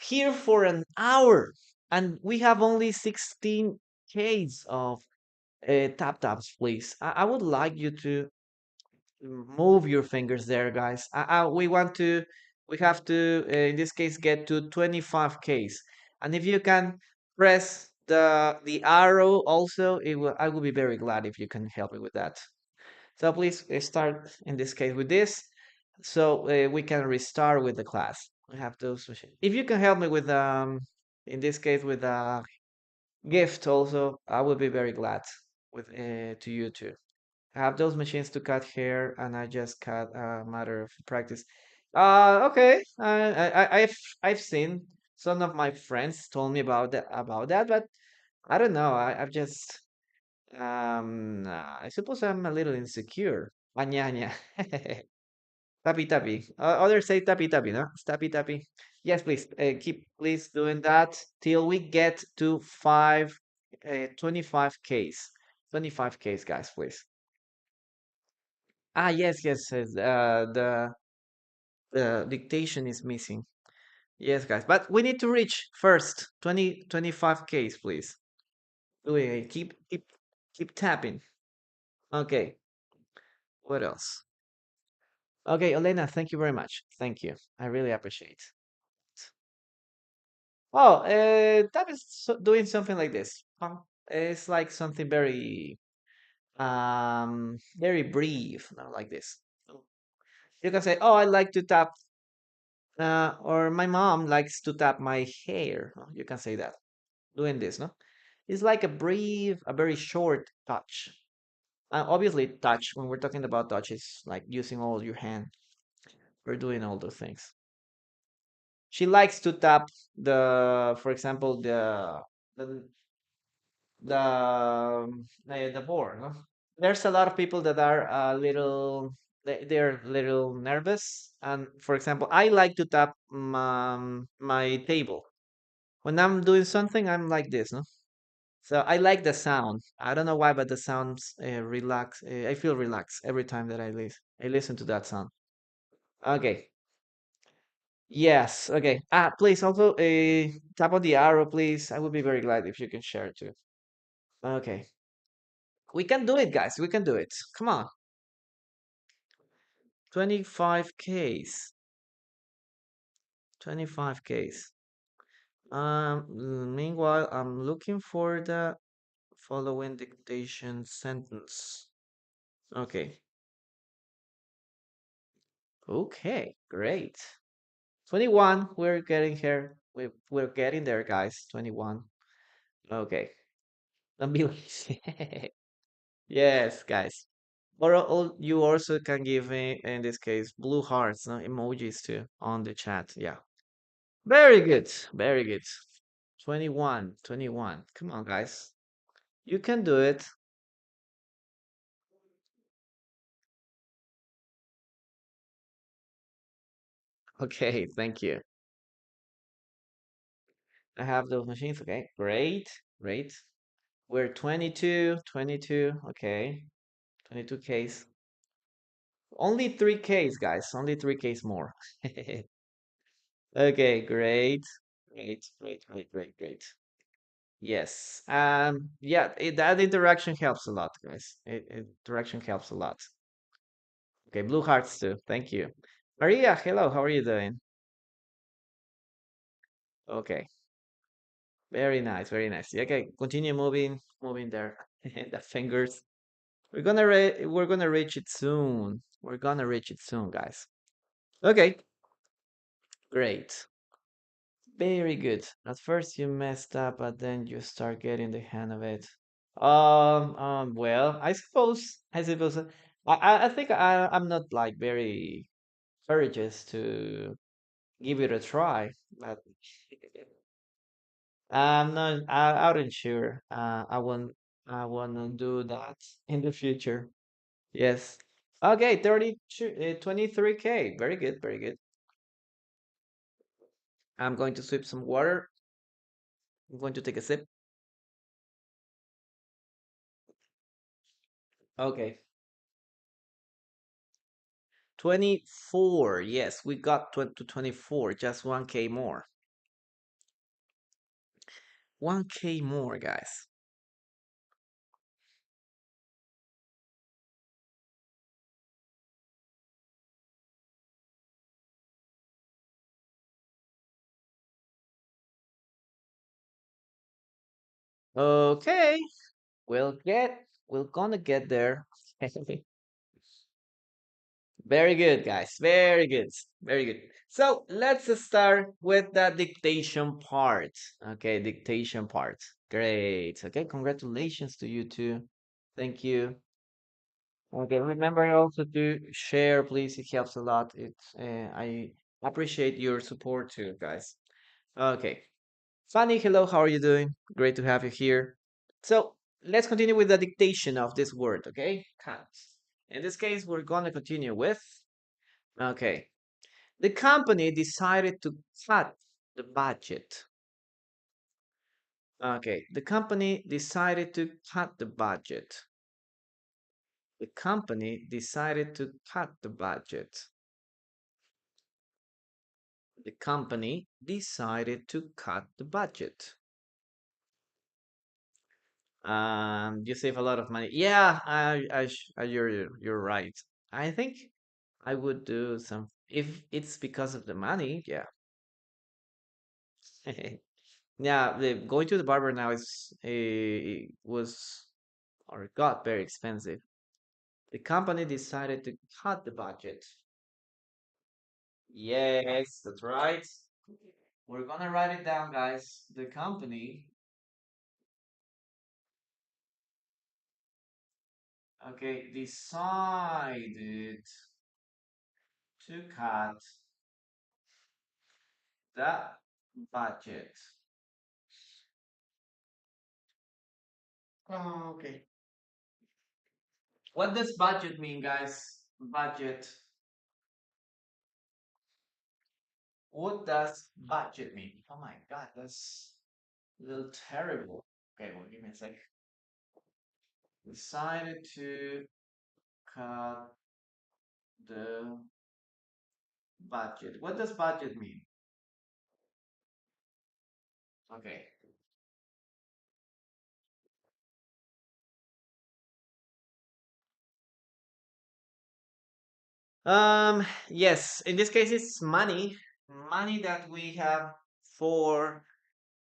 here for an hour, and we have only 16Ks of tap taps, please. I would like you to move your fingers there, guys. We have to, in this case, get to 25Ks. And if you can press the arrow also, I will be very glad if you can help me with that. So please start in this case with this, so we can restart with the class. I have those machines. If you can help me with in this case with a gift also, I will be very glad with to you too. I have those machines to cut hair, and I just cut a matter of practice. Okay. I've seen some of my friends told me about that, but I don't know. I've just I suppose I'm a little insecure. Aña, aña. Tappy tappy. Others say tappy tappy, no? It's tappy tappy. Yes, please. Keep please doing that till we get to 25Ks. 25Ks, guys, please. Ah, yes, yes. The dictation is missing. Yes, guys. But we need to reach first 25Ks, please. Keep tapping. Okay. What else? Okay, Elena, thank you very much. Thank you. I really appreciate. Oh, that is doing something like this. It's like something very brief, not like this. You can say, "Oh, I like to tap," or "My mom likes to tap my hair." No? You can say that doing this, no? It's like a very short touch. Obviously, touch when we're talking about touch is like using all your hand. We're doing all those things. She likes to tap for example, the the board. No? There's a lot of people that are a little they're a little nervous, and for example, I like to tap my table when I'm doing something. I'm like this, no? So I like the sound. I don't know why, but the sounds relax. I feel relaxed every time that I listen to that sound. Okay. Yes. Okay. Please also tap on the arrow, please. I would be very glad if you can share it too. Okay. We can do it, guys. We can do it. Come on. 25Ks. 25Ks. Meanwhile, I'm looking for the following dictation sentence. Okay. Okay. Great. 21. We're getting here. We're getting there, guys. 21. Okay. Don't be lazy. Yes, guys. You also can give me, in this case, blue hearts, no emojis too on the chat. Yeah. Very good. Very good. 21. 21. Come on, guys. You can do it. Okay, thank you. I have those machines. Okay, great. Great. We're 22. 22. Okay. 22Ks. Only 3Ks, guys. Only 3Ks more. Okay, great. Great, great, great, great, great. Yes. Yeah, that interaction helps a lot, guys. Interaction helps a lot. Okay, blue hearts too. Thank you. Maria, hello. How are you doing? Okay. Very nice, very nice. Yeah, okay, continue moving there. The fingers. We're gonna reach it soon. We're gonna reach it soon, guys. Okay. Great. Very good. At first you messed up, but then you start getting the hang of it. Well, I suppose, I think I'm not like very courageous to give it a try, but I'm not, I wasn't sure. I wanna do that in the future. Yes. Okay, 32, 23K. Very good, very good. I'm going to sip some water. I'm going to take a sip. Okay. 24. Yes, we got to 24. Just 1K more. 1K more, guys. Okay. We're gonna get there. Very good, guys. Very good. Very good. So let's start with the dictation part. Okay, dictation part. Great. Okay, congratulations to you too. Thank you. Okay, remember also to share, please. It helps a lot. I appreciate your support too, guys. Okay. Fanny, hello, how are you doing? Great to have you here. So let's continue with the dictation of this word, okay? Cut. In this case, we're gonna continue with, okay. The company decided to cut the budget. Okay, the company decided to cut the budget. The company decided to cut the budget. The company decided to cut the budget. You save a lot of money. Yeah, you're right. I think I would do some if it's because of the money. Yeah, yeah. Going to the barber now is was or got very expensive. The company decided to cut the budget. Yes, that's right. We're gonna write it down, guys. The company, okay, decided to cut the budget. Oh, okay. What does budget mean, guys? Budget. What does budget mean? Oh my God, that's a little terrible. Okay, well, give me a sec. Decided to cut the budget. What does budget mean? Okay. Yes, in this case, it's money, money that we have for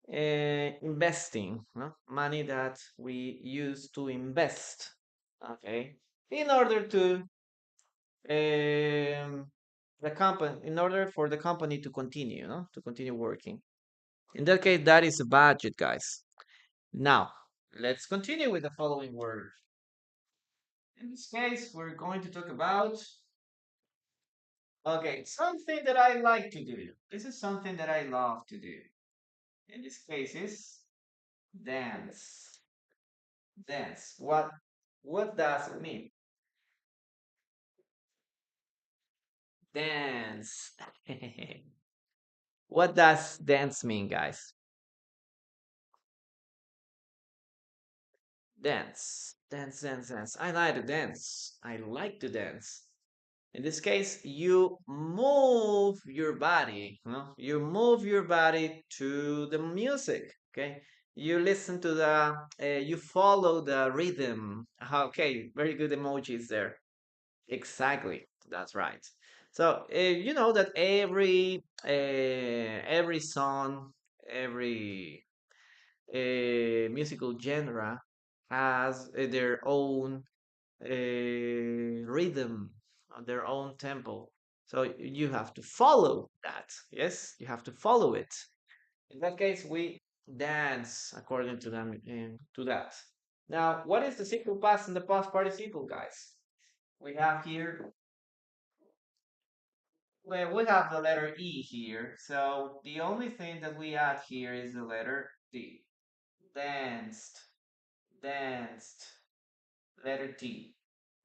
investing, no? Money that we use to invest, okay, in order to the company, in order for the company to continue, no, to continue working. In that case, that is a budget, guys. Now, let's continue with the following word. In this case, we're going to talk about, okay, something that I like to do. This is something that I love to do. In this case, is dance. Dance. What does it mean? Dance. What does dance mean, guys? Dance. Dance, dance, dance. I like to dance. I like to dance. In this case, you move your body. No? You move your body to the music. Okay. You listen to you follow the rhythm. Okay. Very good emojis there. Exactly. That's right. So you know that every song, every musical genre has their own rhythm, their own tempo. So you have to follow that. Yes, you have to follow it. In that case, we dance according to them to that. Now, what is the simple past and the past participle, guys? We have here, well, we have the letter E here. So the only thing that we add here is the letter D. Danced, danced, letter T.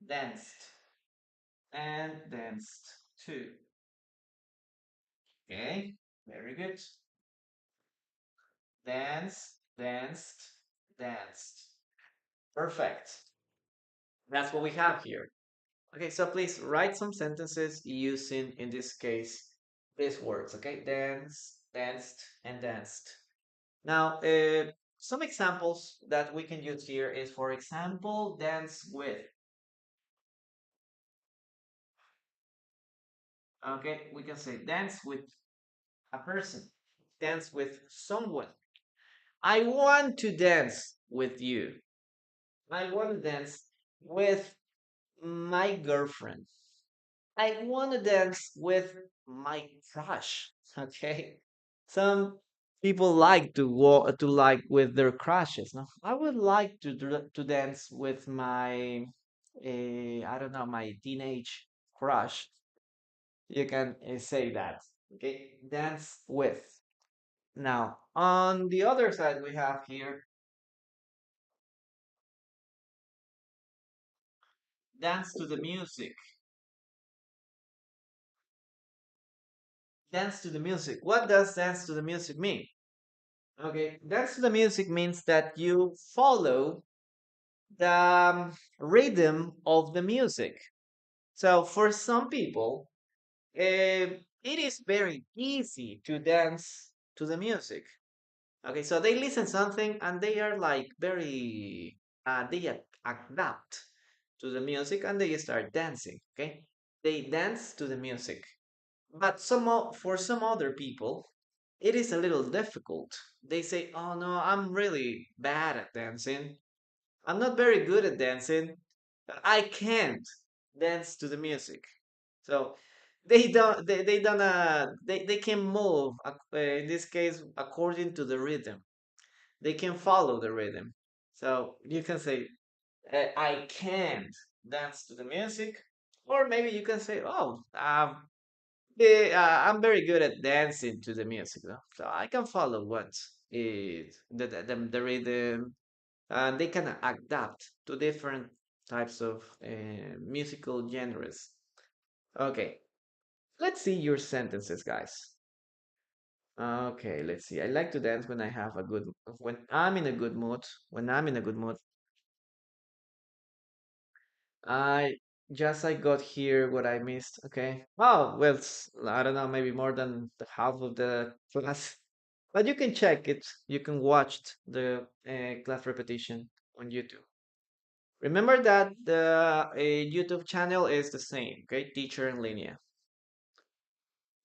Danced, and danced too. Okay, very good. Danced, danced, danced. Perfect. That's what we have here. Okay, so please write some sentences using, in this case, these words. Okay, dance, danced, and danced. Now, some examples that we can use here is, for example, dance with. Okay, we can say dance with a person, dance with someone. I want to dance with you. I want to dance with my girlfriend. I want to dance with my crush. Okay. Some people like to walk to like with their crushes. No, I would like to dance with my, I don't know, my teenage crush. You can say that. Okay, dance with. Now, on the other side, we have here dance to the music. Dance to the music. What does dance to the music mean? Okay, dance to the music means that you follow the rhythm of the music. So for some people, it is very easy to dance to the music. Okay, so they listen something and they are like very, adapt to the music and they start dancing. Okay, they dance to the music. But for some other people, it is a little difficult. They say, "Oh no, I'm really bad at dancing. I'm not very good at dancing. I can't dance to the music." So they can move in this case according to the rhythm. They can follow the rhythm. So you can say, "I can't dance to the music," or maybe you can say, "Oh, I'm very good at dancing to the music, though. So I can follow what is the rhythm, and they can adapt to different types of musical genres." Okay, let's see your sentences, guys. Okay, let's see. I like to dance when I'm in a good mood. When I'm in a good mood, I I got here what I missed. Okay. Oh, well, I don't know, maybe more than the half of the class. But you can check it. You can watch the class repetition on YouTube. Remember that the YouTube channel is the same. Okay, Teacher in Linea.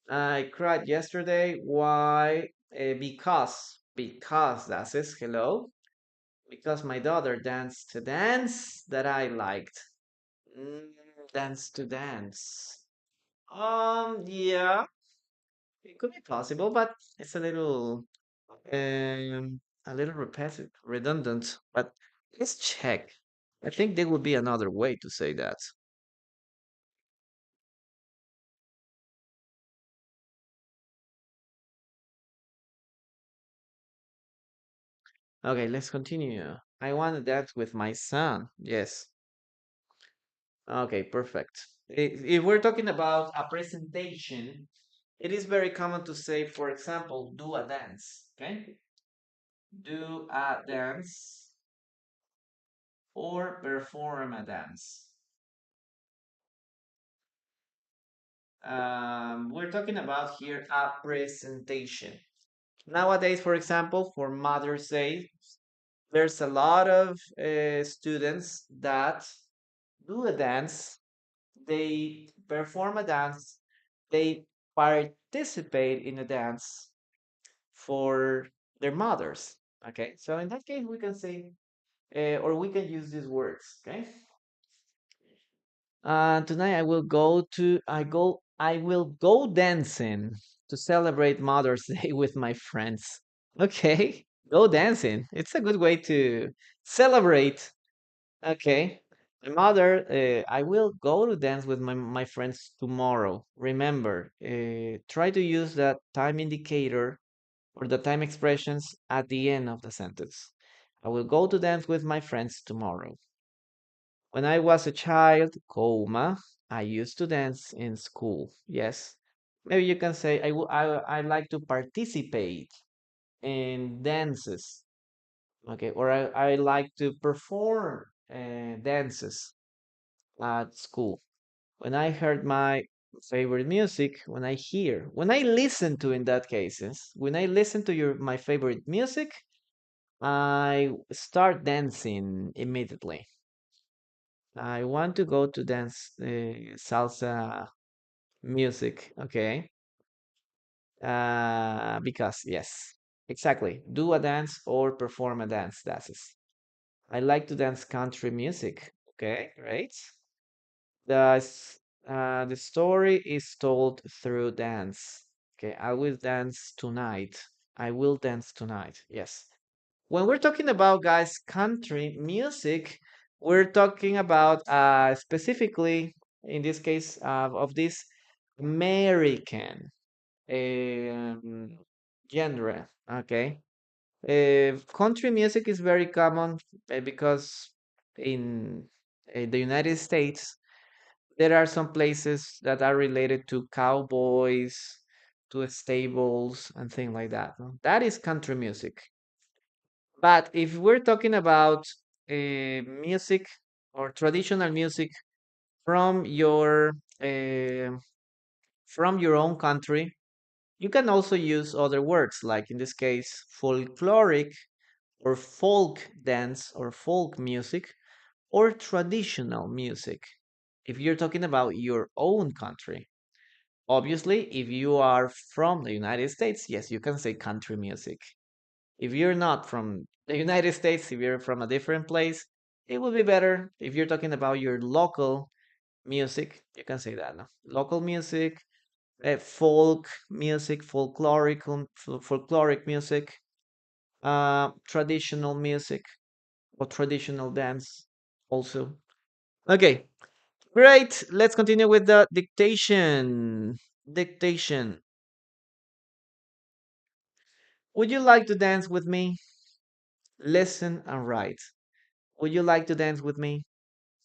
I cried yesterday. Why? Because that says hello. Because my daughter danced a dance that I liked. Mm, dance to dance. Yeah, it could be possible, but it's a little repetitive, redundant. But let's check. I think there would be another way to say that. Okay, let's continue. I want to dance with my son. Yes. Okay, perfect. If we're talking about a presentation, it is very common to say, for example, do a dance. Okay, do a dance or perform a dance. We're talking about here a presentation. Nowadays, for example, for Mother's Day, there's a lot of students that do a dance, they perform a dance, they participate in a dance for their mothers. Okay, so in that case, we can say, or we can use these words. Okay, tonight I will go to I go I will go dancing to celebrate Mother's Day with my friends. Okay, go dancing. It's a good way to celebrate. Okay. My mother, I will go to dance with my friends tomorrow. Remember, try to use that time indicator or the time expressions at the end of the sentence. I will go to dance with my friends tomorrow. When I was a child, coma, I used to dance in school. Yes. Maybe you can say I like to participate in dances. Okay. Or I like to perform dances at school. When I heard my favorite music, when I listen to, in that cases, when I listen to my favorite music, I start dancing immediately. I want to go to dance salsa music, okay? Because yes, exactly. Do a dance or perform a dance. That's it. I like to dance country music. Okay, great. The story is told through dance. Okay, I will dance tonight. I will dance tonight. Yes. When we're talking about, guys, country music, we're talking about specifically, in this case, of this American um, genre. Okay. Country music is very common because in the United States, there are some places that are related to cowboys, to stables, and things like that. No? That is country music. But if we're talking about music or traditional music from uh, from your own country, you can also use other words, like in this case, folkloric or folk dance or folk music or traditional music. If you're talking about your own country, obviously, if you are from the United States, yes, you can say country music. If you're not from the United States, if you're from a different place, it would be better if you're talking about your local music. You can say that, no? Local music, folk music, folkloric music, traditional music, or traditional dance also. Okay, great. Let's continue with the dictation. Dictation. Would you like to dance with me? Listen and write. Would you like to dance with me?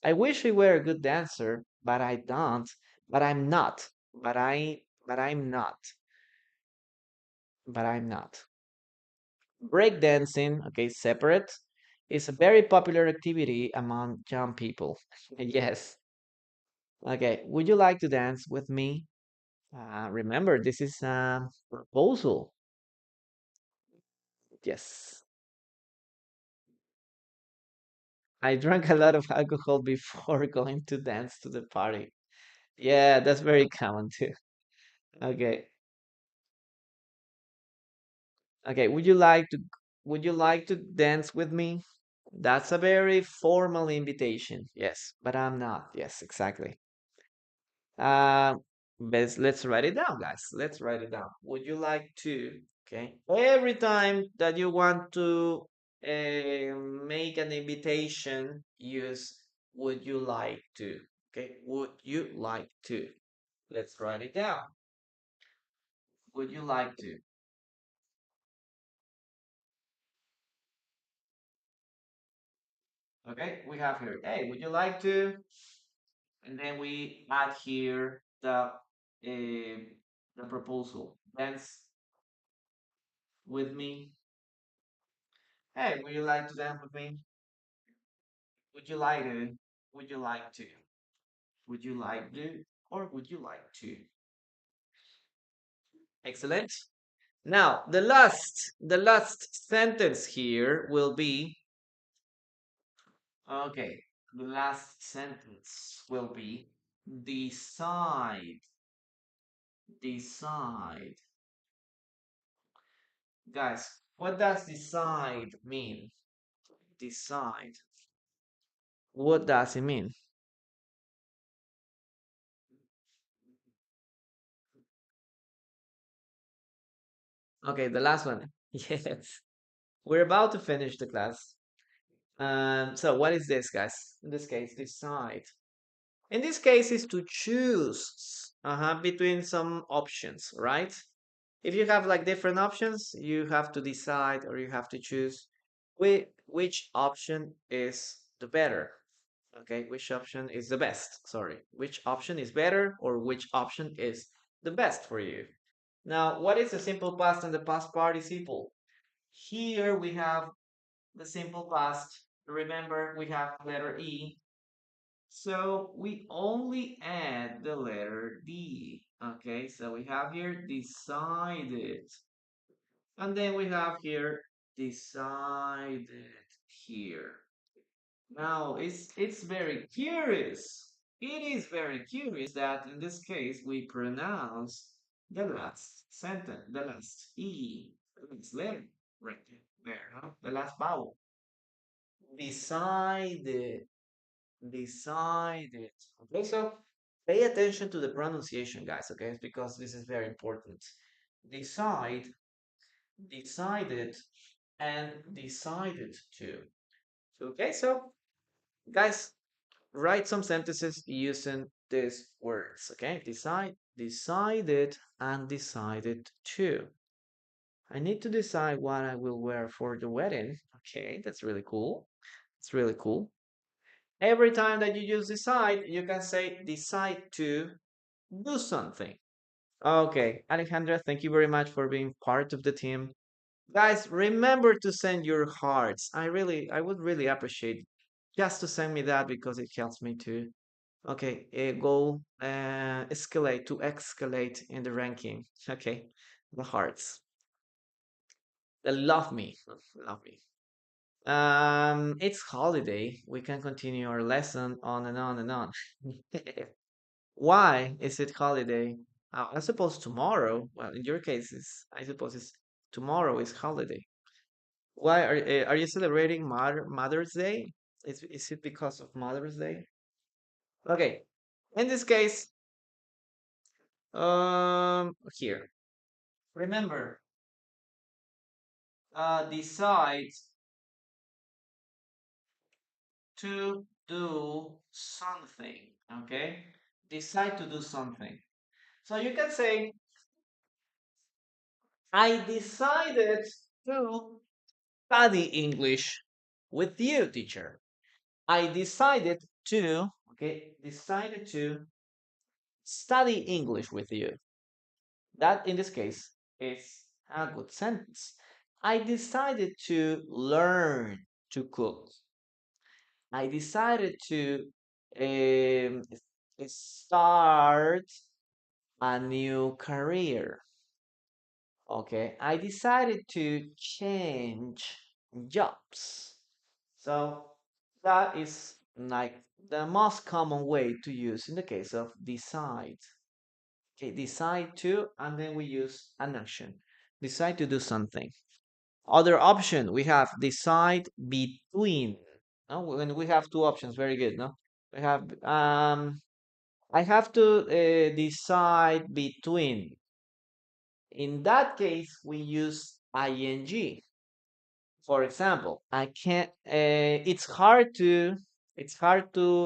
I wish I were a good dancer, but I don't. But I'm not. But I'm not. But I'm not. Breakdancing, okay, separate, is a very popular activity among young people. Yes. Okay. Would you like to dance with me? Remember, this is a proposal. Yes. I drank a lot of alcohol before going to dance to the party. Yeah, that's very common too. Okay. Okay, would you like to dance with me? That's a very formal invitation. Yes, but I'm not. Yes, exactly. Uh, let's write it down, guys. Let's write it down. Would you like to? Okay. Every time that you want to make an invitation, use would you like to? Okay. Would you like to? Let's write it down. Would you like to? Okay. We have here. Hey, would you like to? And then we add here the proposal. Dance with me. Hey, would you like to dance with me? Would you like to? Would you like to? Would you like to? Or would you like to? Excellent. Now, the last sentence here will be, okay, the last sentence will be decide, decide. Guys, what does decide mean? Decide. What does it mean? Okay, the last one. Yes. We're about to finish the class. So what is this, guys? In this case, decide. In this case, is to choose between some options, right? If you have like different options, you have to decide or you have to choose which option is the better. Okay, which option is the best? Sorry, which option is better or which option is the best for you? Now, what is the simple past and the past participle? Here we have the simple past. Remember, we have letter E. So we only add the letter D. Okay, so we have here decided. And then we have here decided here. Now it's very curious. It is very curious that in this case we pronounce the last sentence, the last E, the last letter right there, huh? The last vowel. Decided, decided. Okay, so pay attention to the pronunciation, guys, okay? Because this is very important. Decide, decided, and decided to. Okay, so guys, write some sentences using these words, okay? Decide, decided, and decided to. I need to decide what I will wear for the wedding. Okay, that's really cool. It's really cool. Every time that you use decide, you can say decide to do something. Okay, Alejandra, thank you very much for being part of the team. Guys, remember to send your hearts. I would really appreciate just to send me that because it helps me to, okay, go escalate, to escalate in the ranking. Okay, the hearts. They love me, love me. It's holiday. We can continue our lesson on and on and on. Why is it holiday? I suppose tomorrow. Well, in your case, I suppose it's tomorrow is holiday. Why are you celebrating Mother's Day? Is it because of Mother's Day? Okay. In this case, here. Remember, decide to do something. Okay? Decide to do something. So you can say, I decided to study English with you, teacher. I decided to, okay, decided to study English with you. That, in this case, is a good sentence. I decided to learn to cook. I decided to start a new career. Okay, I decided to change jobs. So that is like the most common way to use in the case of decide. Okay, decide to, and then we use an action. Decide to do something. Other option, we have decide between. No, when we have two options, very good. No, we have I have to decide between. In that case, we use ing. For example, I can't. It's hard to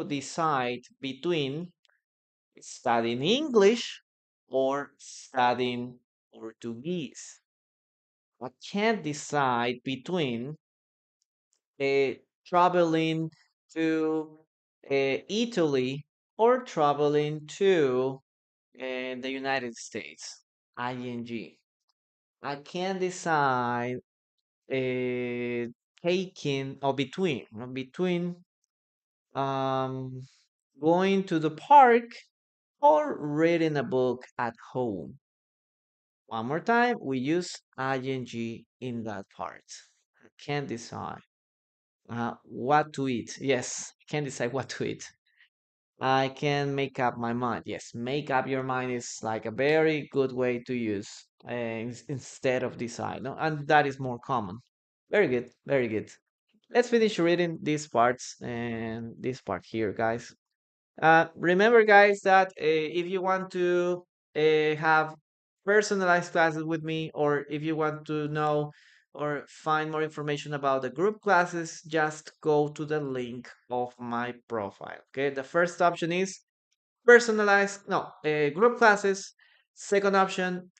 decide between studying English or studying Portuguese. I can't decide between uh, traveling to Italy or traveling to the United States. ING. I can't decide taking or between um, going to the park or reading a book at home. One more time, we use ing in that part. I can't decide what to eat. Yes, I can't decide what to eat. I can make up my mind. Yes, make up your mind is like a very good way to use instead of decide. No? And that is more common. Very good, very good. Let's finish reading these parts and this part here, guys. Remember, guys, that if you want to have personalized classes with me, or if you want to know or find more information about the group classes, just go to the link of my profile. Okay, the first option is personalized, no, group classes. Second option,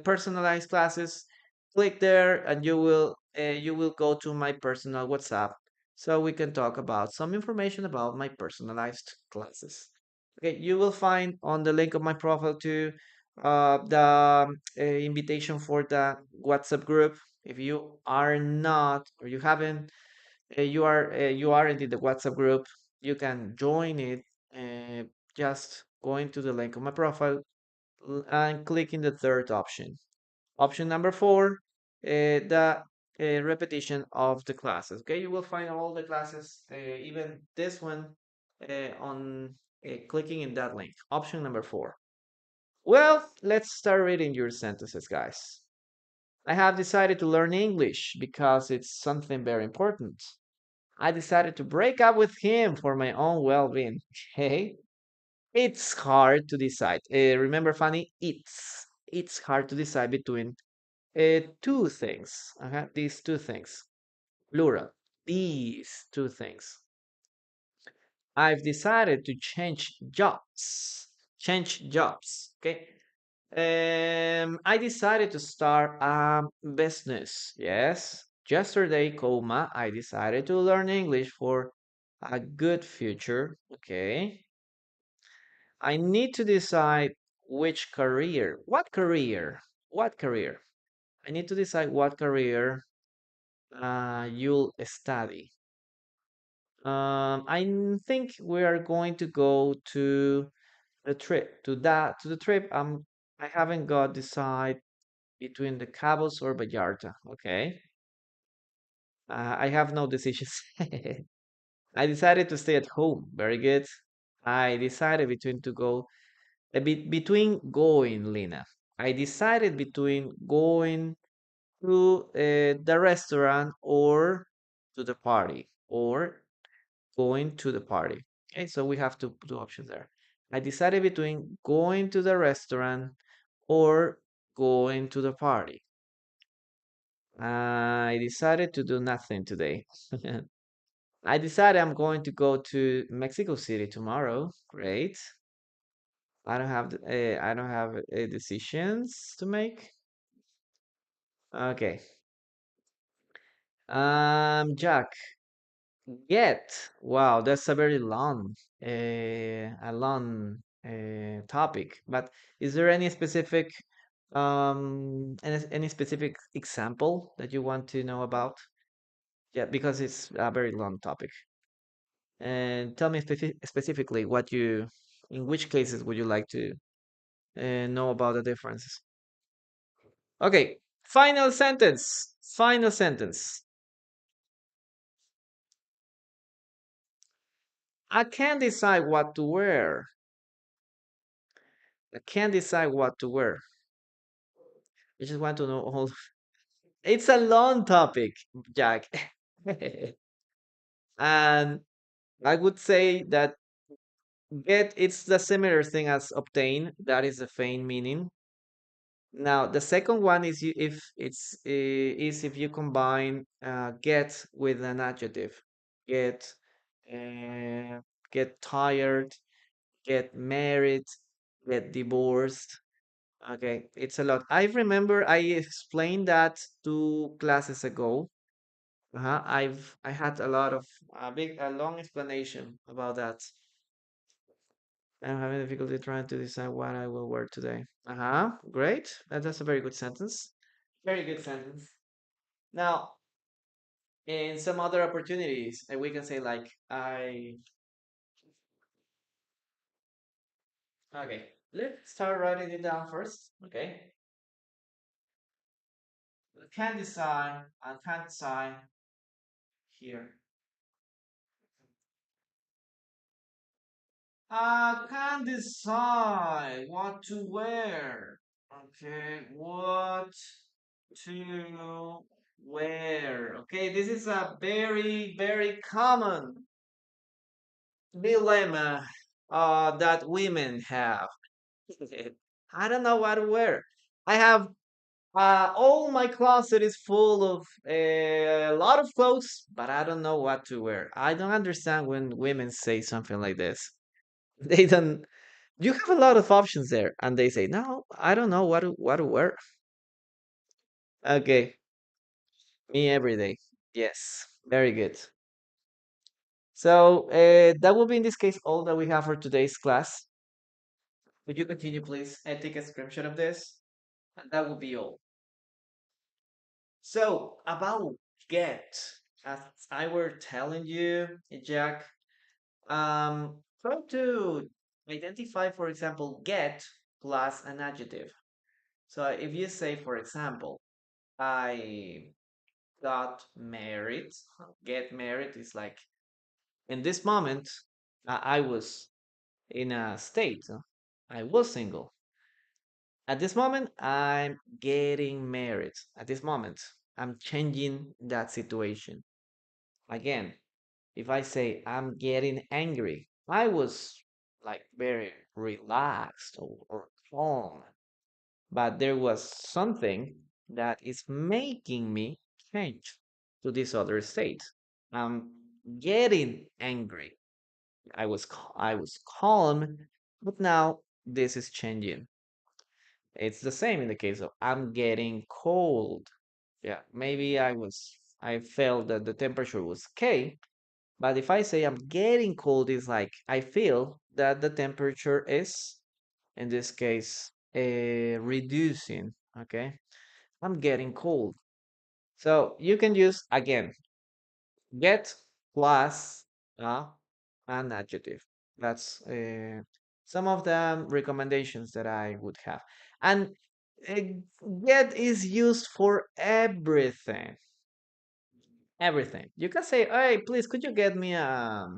personalized classes. Click there, and you will go to my personal WhatsApp, so we can talk about some information about my personalized classes. Okay, you will find on the link of my profile too the invitation for the WhatsApp group. If you are not or you haven't you aren't in the WhatsApp group, you can join it just going to the link of my profile and clicking the third option. Option number four, the repetition of the classes. Okay, you will find all the classes, even this one, on clicking in that link. Option number four. Well, let's start reading your sentences, guys. I have decided to learn English because it's something very important. I decided to break up with him for my own well-being. Okay, it's hard to decide. Remember, Fanny, it's hard to decide between two things. Okay, these two things, plural. These two things. I've decided to change jobs. Change jobs. Okay. I decided to start a business. Yes. Yesterday, comma, I decided to learn English for a good future. Okay. I need to decide which career. What career? What career? I need to decide what career you'll study. I think we are going to go to the trip. To the trip. I haven't got decide between the Cabos or Vallarta. Okay. I have no decisions. I decided to stay at home. Very good. I decided between to go a bit between going, Lina. I decided between going to the restaurant or to the party or going to the party. Okay, so we have two options there. I decided between going to the restaurant or going to the party. I decided to do nothing today. I decided I'm going to go to Mexico City tomorrow. Great. I don't have decisions to make. Okay. Jack. Yet. Wow, that's a very long, a long topic. But is there any specific example that you want to know about? Yeah, because it's a very long topic. And tell me specifically in which cases would you like to know about the differences? Okay, final sentence. Final sentence. I can't decide what to wear. I can't decide what to wear. I just want to know all. It's a long topic, Jack. And I would say that get it's the similar thing as obtain. That is the feign meaning. Now, the second one is if you combine get with an adjective. Get uh, get tired, get married, get divorced. Okay, it's a lot. I remember I explained that 2 classes ago. I had a lot of a long explanation about that. I'm having difficulty trying to decide what I will wear today. Great. That's a very good sentence. Very good sentence. Now, in some other opportunities, we can say like I. Okay, let's start writing it down first. Okay, can decide. I can decide here. I can decide what to wear. Okay, what to wear. Okay, this is a very, very common dilemma that women have. I don't know what to wear. I have all my closet is full of a lot of clothes, but I don't know what to wear. I don't understand when women say something like this. They don't. You have a lot of options there, and they say, "No, I don't know what to wear." Okay, me every day. Yes, very good. So that will be in this case all that we have for today's class. Would you continue, please, and take a screenshot of this? And that will be all. So about get, as I were telling you, Jack, try to identify, for example, get plus an adjective. So if you say, for example, I got married, get married is like in this moment, I was in a state, I was single. At this moment, I'm getting married. At this moment, I'm changing that situation. Again, if I say I'm getting angry, I was like very relaxed or calm, but there was something that is making me change to this other state. I'm getting angry. I was calm, but now this is changing. It's the same in the case of I'm getting cold. Yeah, maybe I felt that the temperature was okay, but if I say I'm getting cold, it's like I feel that the temperature is, in this case, reducing. Okay, I'm getting cold. So you can use again get plus uh, an adjective. That's some of the recommendations that I would have. And uh, get is used for everything. Everything. You can say, "Hey, please, could you get me a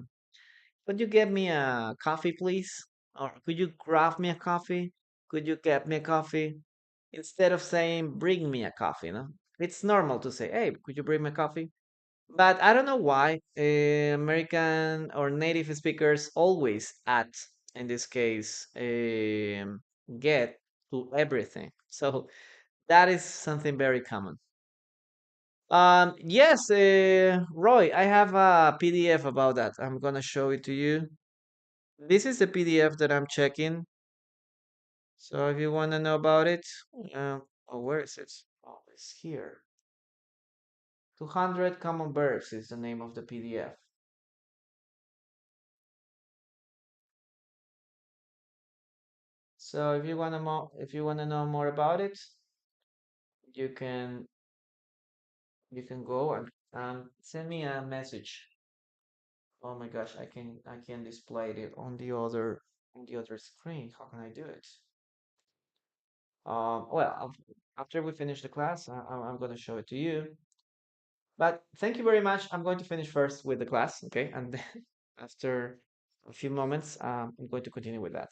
coffee, please? Or could you grab me a coffee? Could you get me a coffee?" Instead of saying, "Bring me a coffee," no? It's normal to say, "Hey, could you bring me a coffee?" But I don't know why American or native speakers always add, in this case, get to everything. So that is something very common. Yes, Roy, I have a PDF about that. I'm gonna show it to you. This is the PDF that I'm checking. So if you want to know about it, oh, where is it? Oh, it's here. 200 common verbs is the name of the PDF. So if you want to know more about it, you can you can go and send me a message. Oh my gosh, I can display it on the other screen. How can I do it? Well, after we finish the class, I'm going to show it to you. But thank you very much. I'm going to finish first with the class, okay? And then after a few moments, I'm going to continue with that.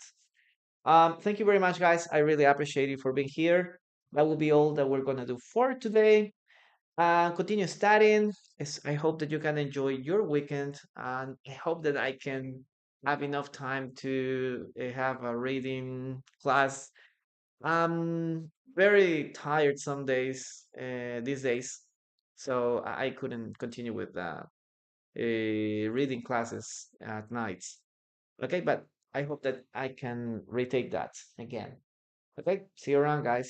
Thank you very much, guys. I really appreciate you for being here. That will be all that we're going to do for today. Continue studying. I hope that you can enjoy your weekend, and I hope that I can have enough time to have a reading class. I'm very tired some days these days, so I couldn't continue with the reading classes at nights. Okay, but I hope that I can retake that again. Okay, see you around, guys.